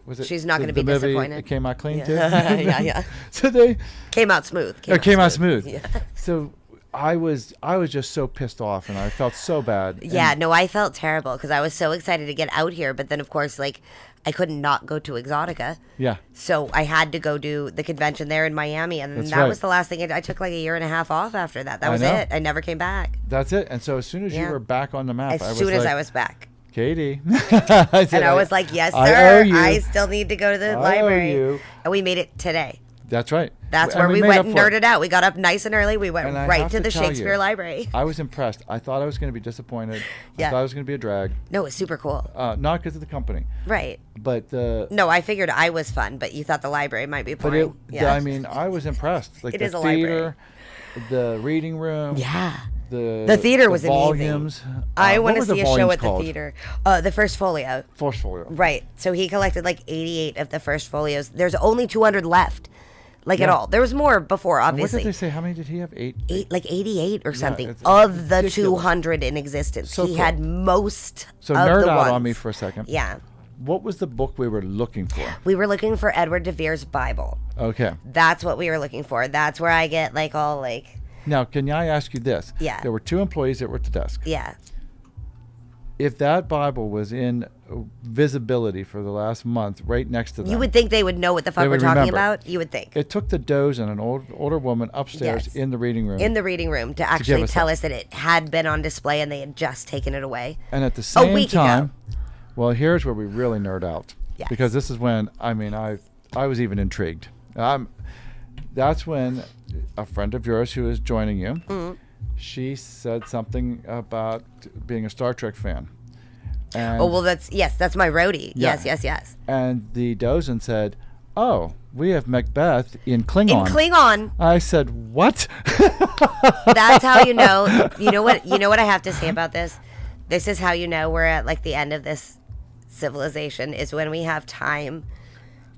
Was it, She's not the- gonna be the movie, disappointed. It came out clean Yeah. too. Yeah. So they Came out smooth. it came out smooth. Yeah. So I was just so pissed off, and I felt so bad. Yeah, And no, I felt terrible because I was so excited to get out here, but then of course, like, I couldn't not go to Exotica, yeah. so I had to go do the convention there in Miami, and That's that right. was the last thing. I took like a year and a half off after that. That I was know. it. I never came back. That's it. And so as soon as you Yeah. were back on the map, As I was soon as like, I was back. Katie. I said, And I was like, yes, I sir. owe you. I still need to go to the I owe library. you. And we made it today. That's right. That's And where we made went up and for it. nerded out. We got up nice and early. We went And I right have to to the tell you, Shakespeare Library. I was impressed. I thought I was going to be disappointed. Yeah. I thought it was going to be a drag. No, it's super cool. Not because of the company, Right. but the. No, I figured I was fun, but you thought the library might be But boring. I mean, I was impressed. Like It the is a library. theater, the reading room. Yeah. The theater was volumes. amazing. I what want to were the see a show volumes at called? the theater. The first folio. First folio. Right. So he collected like 88 of the first folios. There's only 200 left. Like at Yeah. all. There was more before, And what obviously. did they say? How many did he have? Like 88 or something it's of the ridiculous. 200 in existence. So he cool. had most So of nerd the out ones. on me for a second. Yeah. What was the book we were looking for? We were looking for Edward de Vere's Bible. Okay. That's what we were looking for. That's where I get like all like, Now, can I ask you this? Yeah. There were two employees that were at the desk. yeah. If that Bible was in visibility for the last month, right next to them, You would think they would know what the fuck They we're would talking remember. about. You would think. It took the doze and an older woman upstairs Yes. in the reading room. In the reading room to actually us tell that. us that it had been on display and they had just taken it away. and at the same week ago. time, Well, here's where we really nerd out. Yes. Because this is when, I mean, I was even intrigued. That's when a friend of yours who is joining you, Mm-hmm. she said something about being a Star Trek fan. And Oh, well, that's my roadie. Yeah. Yes. And the Dozin said, "Oh, we have Macbeth in Klingon." In Klingon. I said, "What?" That's how you know. You know what I have to say about this? This is how you know we're at like the end of this civilization is when we have time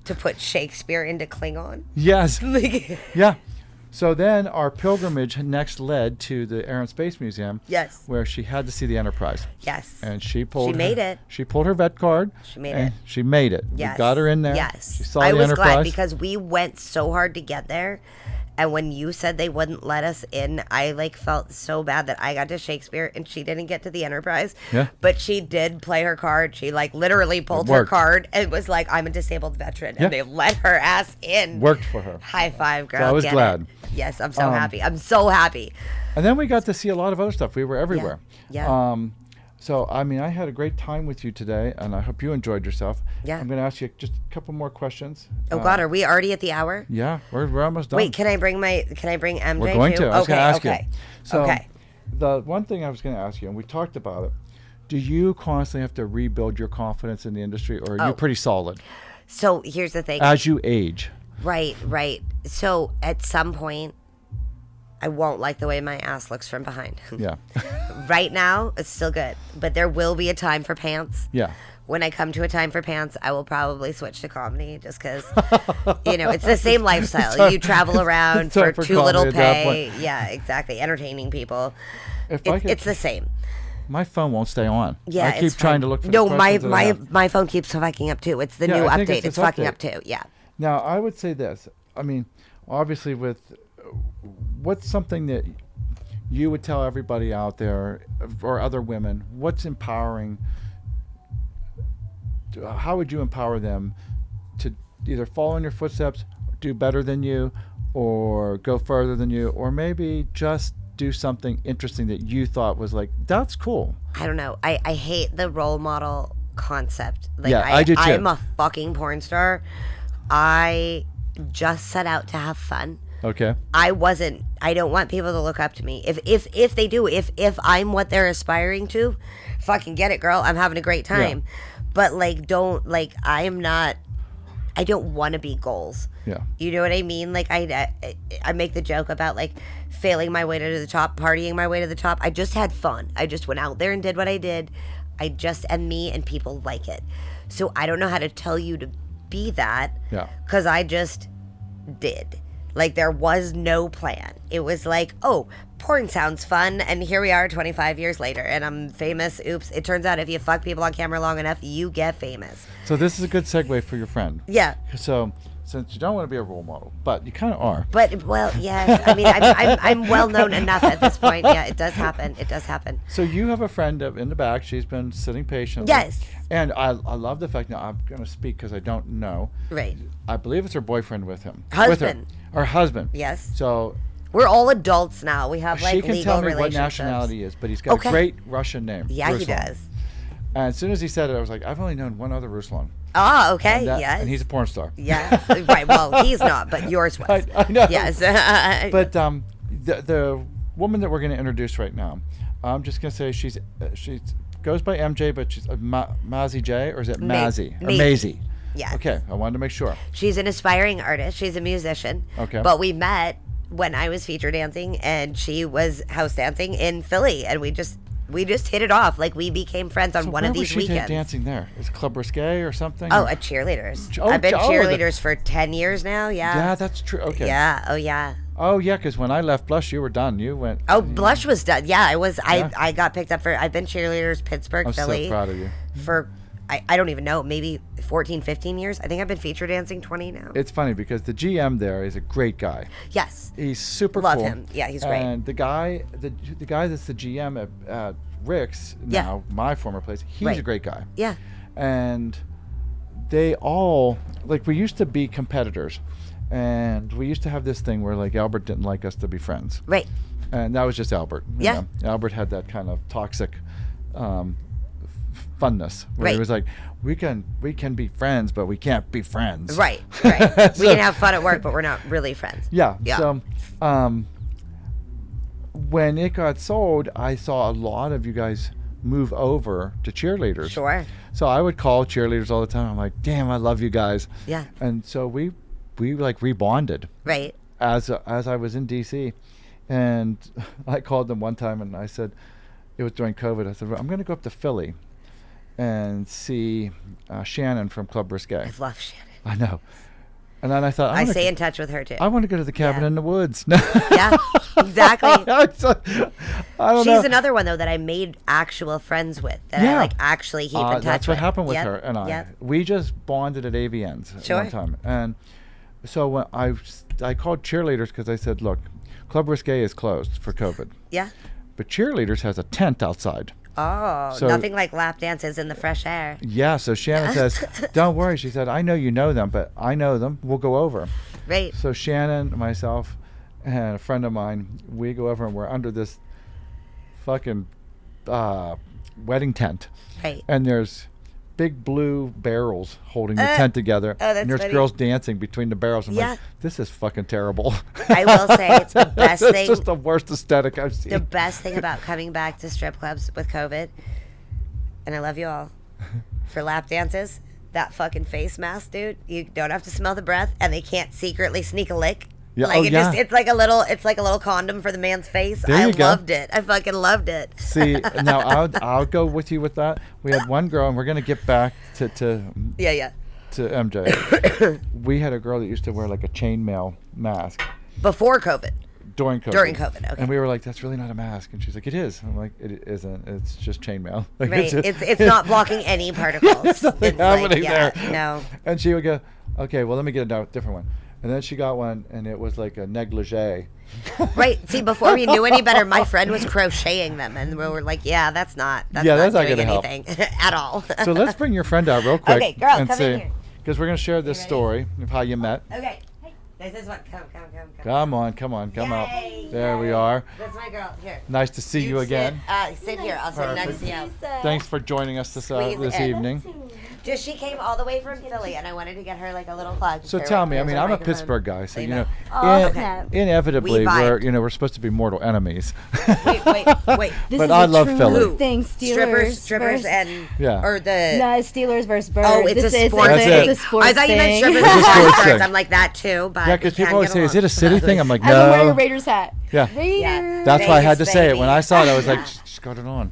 to put Shakespeare into Klingon. Yes. Like, Yeah. So then our pilgrimage next led to the Air and Space Museum. Yes. Where she had to see the Enterprise. Yes. And she pulled. She made it. She pulled her vet card. She made and it. She made it. Yes. We got her in there. Yes. She saw I the was Enterprise. glad because we went so hard to get there. And when you said they wouldn't let us in, I like felt so bad that I got to Shakespeare and she didn't get to the Enterprise. Yeah. But she did play her card. She like literally pulled her worked. card and was like, "I'm a disabled veteran," Yeah. and they let her ass in. Worked for her. High five, girl. So I was Get glad. it. Yes, I'm so happy. I'm so happy. And then we got to see a lot of other stuff. We were everywhere. Yeah. So, I mean, I had a great time with you today, and I hope you enjoyed yourself. Yeah. I'm going to ask you just a couple more questions. Oh God, are we already at the hour? Yeah, we're almost done. Wait, can I bring MJ We're going too? to. I was going to ask okay. you. So, Okay. the one thing I was going to ask you, and we talked about it, do you constantly have to rebuild your confidence in the industry, or are you pretty solid So here's the thing. as you age? Right. So at some point, I won't like the way my ass looks from behind. Yeah. Right now, it's still good, but there will be a time for pants. Yeah. When I come to a time for pants, I will probably switch to comedy just because, it's the same lifestyle. You travel around for time for too little comedy at that pay. Yeah, exactly. Entertaining people. If I could, It's the same. my phone won't stay on. Yeah, I keep it's trying fine. to look for No, the my questions that I have. my phone keeps fucking up too. It's the Yeah, new I think update. it's It's this fucking update. up too. Yeah. Now, I would say this. I mean, obviously, what's something that you would tell everybody out there or other women? What's empowering? How would you empower them to either follow in your footsteps, do better than you, or go further than you, or maybe just do something interesting that you thought was like, that's cool? I don't know. I hate the role model concept. Like, Yeah, I do too. I'm a fucking porn star. I just set out to have fun. Okay. I don't want people to look up to me. If they do, if I'm what they're aspiring to, fucking get it, girl. I'm having a great time. But like, I don't want to be goals. Yeah. You know what I mean? Like I make the joke about like failing my way to the top, partying my way to the top. I just had fun. I just went out there and did what I did. I just am me and people like it. So I don't know how to tell you to be that. Yeah. Because I just did. Like there was no plan. It was like, oh, porn sounds fun, and here we are 25 years later, and I'm famous. Oops. It turns out if you fuck people on camera long enough, you get famous. So this is a good segue for your friend. Yeah. So since you don't want to be a role model, but you kind of are. But, well, yes. I mean, I'm well known enough at this point. Yeah, it does happen. It does happen. So you have a friend in the back. She's been sitting patiently. Yes. And I love the fact, now I'm going to speak because I don't know. Right. I believe it's her boyfriend with him. Husband. With her. Or husband. Yes. So We're all adults now. We have like she can legal tell me what relationships. nationality he is, but he's got Okay. a great Russian name. Yeah, he Ruslan. does. And as soon as he said it, I was like, I've only known one other Ruslan. Oh, okay. And Yes. And he's a porn star. Yes. Right. Well, he's not, but yours was. I know. Yes. But the woman that we're going to introduce right now, I'm just going to say she goes by MJ, but she's Mazzy J, or is it Mazzy? Or Maisie? Yes. Okay, I wanted to make sure. She's an aspiring artist. She's a musician. Okay. But we met when I was feature dancing and she was house dancing in Philly, and we just hit it off. Like we became friends on So one where of these was she weekends. dancing there? Is it Club Risque or something? Oh, Or- at cheerleaders. Oh, I've been the- cheerleaders for 10 years now. Yeah. Yeah, that's true. Okay. Yeah. Oh, yeah. Oh, yeah, because when I left Blush, you were done. You went. Oh, Blush was done. Yeah, I was. Yeah. I got picked up for. I've been cheerleaders, Pittsburgh, I'm Philly. so proud of you. For I don't even know, maybe 14, 15 years. I think I've been feature dancing 20 now. It's funny because the GM there is a great guy. Yes. He's super Love cool. him. Yeah, he's great. And the guy that's the GM at Rick's now, my former place, he's Right. a great guy. Yeah. And they all, like, we used to be competitors, and we used to have this thing where, like, Albert didn't like us to be friends. Right. And that was just Albert. you Yeah. know. Albert had that kind of toxic funness. Where Right. it was like, we can be friends, but we can't be friends. Right. We can have fun at work, but we're not really friends. Yeah. Yeah. So, when it got sold, I saw a lot of you guys move over to cheerleaders. Sure. So I would call cheerleaders all the time. I'm like, damn, I love you guys. Yeah. And so we like rebonded Right. as I was in DC, and I called them one time and I said, it was during COVID. I said, I'm going to go up to Philly and see Shannon from Club Risque. I love Shannon. I know. And then I thought, I stay in touch with her too. I want to go to the cabin Yeah. in the woods. Yeah, exactly. I don't know. She's another one though that I made actual friends with. That I Yeah. like actually keep in touch with. That's what happened with Yep, her and I. yep. We just bonded at AVNs at Sure. one time. And so when I called cheerleaders because I said, look, Club Risque is closed for COVID. Yeah. But cheerleaders has a tent outside. Oh, So- nothing like lap dances in the fresh air. Yeah, so Shannon says, don't worry. She said, I know you know them, but I know them. We'll go over. Right. So Shannon, myself, and a friend of mine, we go over and we're under this fucking wedding tent. Right. And there's big blue barrels holding the tent together. oh, that's and there's funny. girls dancing between the barrels. I'm Yeah. like, this is fucking terrible. I will say it's the best It's thing. just the worst aesthetic I've seen. The best thing about coming back to strip clubs with COVID, and I love you all, for lap dances, that fucking face mask, dude. You don't have to smell the breath, and they can't secretly sneak a lick. Yeah, Like oh, it yeah. it's like a little condom for the man's face. There I you go. loved it. I fucking loved it. See, now I'll go with you with that. We had one girl, and we're going to get back to Yeah. MJ. We had a girl that used to wear like a chainmail mask Before COVID. during COVID. During COVID, okay. And we were like, that's really not a mask. And she's like, it is. I'm like, it isn't. It's just chainmail. Like, Right. just- It's not blocking any particles. There's nothing It's like, happening yeah, there. no. And she would go, okay, well, let me get a different one. And then she got one, and it was like a negligee. Right. See, before we knew any better, my friend was crocheting them, and we were like, "Yeah, that's not Yeah, not that's not doing gonna help. anything at all." So let's bring your friend out real quick. Okay, girl, and come in see, here. because we're going to share this ready? story of how you met. Okay. Hey, this is what. Come. Come out. Yay, There we yay. are. That's my girl. Here. Nice to see you again. Sit here. I'll sit next to you. Thanks for joining us this Squeeze in. evening. Just she came all the way from Philly, and I wanted to get her like a little plug. So Here, tell me, I here's mean, her I'm a microphone. Pittsburgh guy, so You you know, Oh, in- snap. inevitably We vibed. we're supposed to be mortal enemies. Wait. This But is I a love true Philly. thing. Steelers Strippers, versus, and Yeah. or the. no, it's Steelers versus Birds. Oh, it's this a is- sports That's thing. it. It's a sports I thought you meant thing. strippers It's a sports versus thing. birds. I'm like that too, but Yeah, because we people can't always say, get "Is it a along." city thing?" I'm like, I'm wearing a no. Raiders hat. Yeah. Raiders. Yeah. That's why I had to Vegas, say it. baby. When I saw it, I was like, Yeah. she's got it on.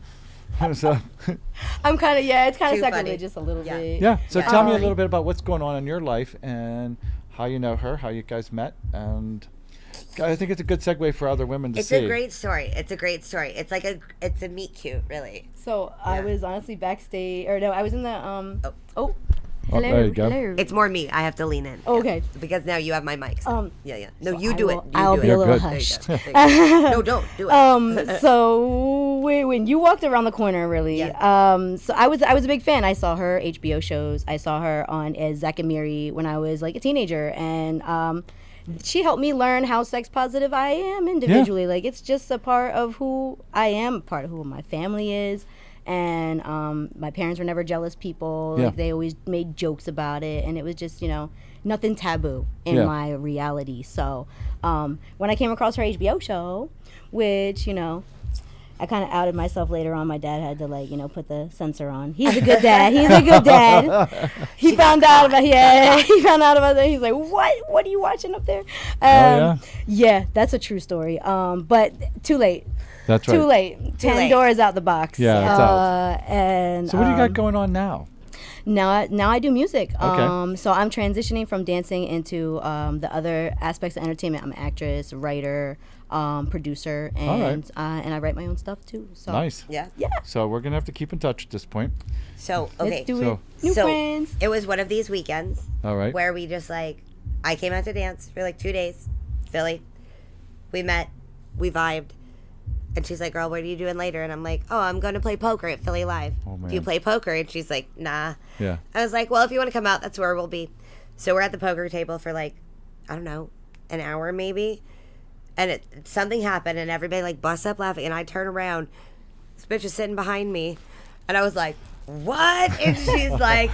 So, I'm kind of it's kind of Too funny. sacrilegious a little Yeah. bit. yeah. So Yeah. tell me a little bit about what's going on in your life and how you know her, how you guys met, and I think it's a good segue for other women to It's see. a great story. It's a meet cute, really. So I Yeah. was honestly backstage, or no, I was in the Oh. Oh, hello, there you go. hello. It's more me. I have to lean in. Oh, okay. Because now you have my mic. So. Yeah. No, so you I do it. will- You I'll do be it. a little good. There you hushed. go. There you go. No, don't do it. So when you walked around the corner, really, Yeah. so I was a big fan. I saw her HBO shows. I saw her on as Zack and Miri when I was like a teenager, and she helped me learn how sex positive I am individually. Like it's just a part of who I am, part of who my family is. And my parents were never jealous people. Yeah. Like they always made jokes about it, and it was just nothing taboo in Yeah. my reality. So when I came across her HBO show, which I kind of outed myself later on. My dad had to put the censor on. He's a good dad. He's a good dad. He found out about He found out about that. He's like, what are you watching up there? yeah? Yeah, that's a true story. But too late. That's right. Too late. Pandora's out the box. Yeah, it's out. And So what do you got going on now? now I do music. Okay. So I'm transitioning from dancing into the other aspects of entertainment. I'm an actress, writer, producer, and I write my own stuff too. So Nice. Yeah. yeah. So we're gonna have to keep in touch at this point. So, okay. Let's do So- it. New so friends. it was one of these weekends All right. where we just I came out to dance for like 2 days, Philly. We met, we vibed. And she's like, girl, what are you doing later? And I'm like, oh, I'm going to play poker at Philly Live. Oh, Do you man. play poker? And she's like, nah. Yeah. I was like, well, if you want to come out, that's where we'll be. So we're at the poker table for I don't know, an hour maybe. And something happened and everybody busts up laughing. And I turn around. This bitch is sitting behind me. And I was like, what? And she's like,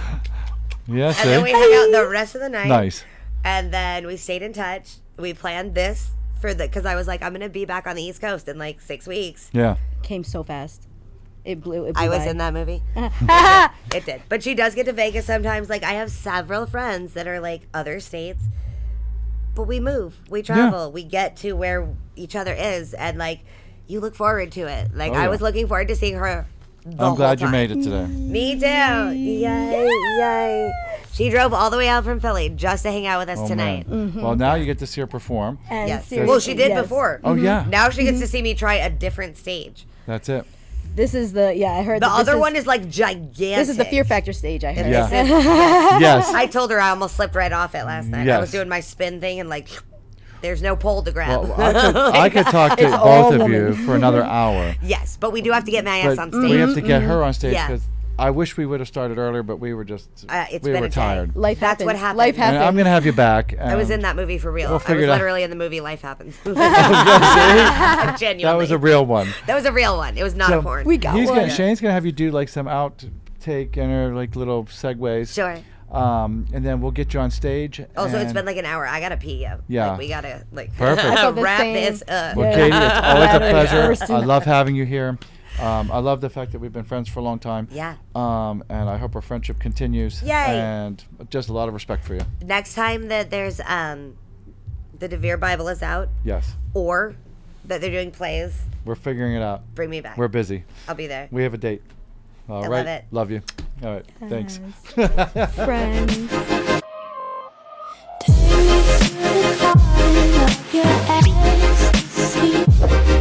Yeah, and then we hung out the rest of the night. Nice. And then we stayed in touch. We planned this because I was like, I'm going to be back on the East Coast in like 6 weeks. Yeah. Came so fast. It blew I was by. in that movie. It did. But she does get to Vegas sometimes. Like, I have several friends that are like other states. But we move. We travel. We get to where each other is. And like, you look forward to it. Like, I was looking forward to seeing her I'm glad you made it today. Me too. Yay, yay. She drove all the way out from Philly just to hang out with us tonight. Well, now you get to see her perform. And Yes. seriously, Well, she did yes. before. Oh, yeah. Now she gets to see me try a different stage. That's it. This is the I heard The that this other one is like gigantic. This is the Fear Factor stage. I heard. And Yeah. this is, Yes. I told her I almost slipped right off it last night. I Yes. was doing my spin thing and like, there's no pole to grab. Well, I could talk to It's all both of you woman. for another hour. Yes, but we do have to get my ass But on stage. we have to get her on stage Yeah. because I wish we would have started earlier, but we were just It's we been were a day. tired. Life That's happens. what happened. Life And happens. I'm gonna have you back. I was in that movie for real. we'll I figure was it out. literally in the movie Life Happens. Genuinely. That was a real one. That was a real one. It was not a porn. We got one. Shane's gonna have you do like some outtake and her like little segues. Sure. And then we'll get you on stage. Also, it's and- been like an hour. I gotta pee. Yeah. Like, we gotta Perfect. I felt the wrap same. this up. Well, Katie, it's always a Flattered, pleasure. first. I love having you here. I love the fact that we've been friends for a long time. Yeah. And I hope our friendship continues. Yay. And just a lot of respect for you. Next time that there's the DeVere Bible is out, Yes. or that they're doing plays, We're figuring it out. bring me back. We're busy. I'll be there. We have a date. All I right. love it. Love you. All right. Thanks. Friends. Take me to the garden of your ecstasy.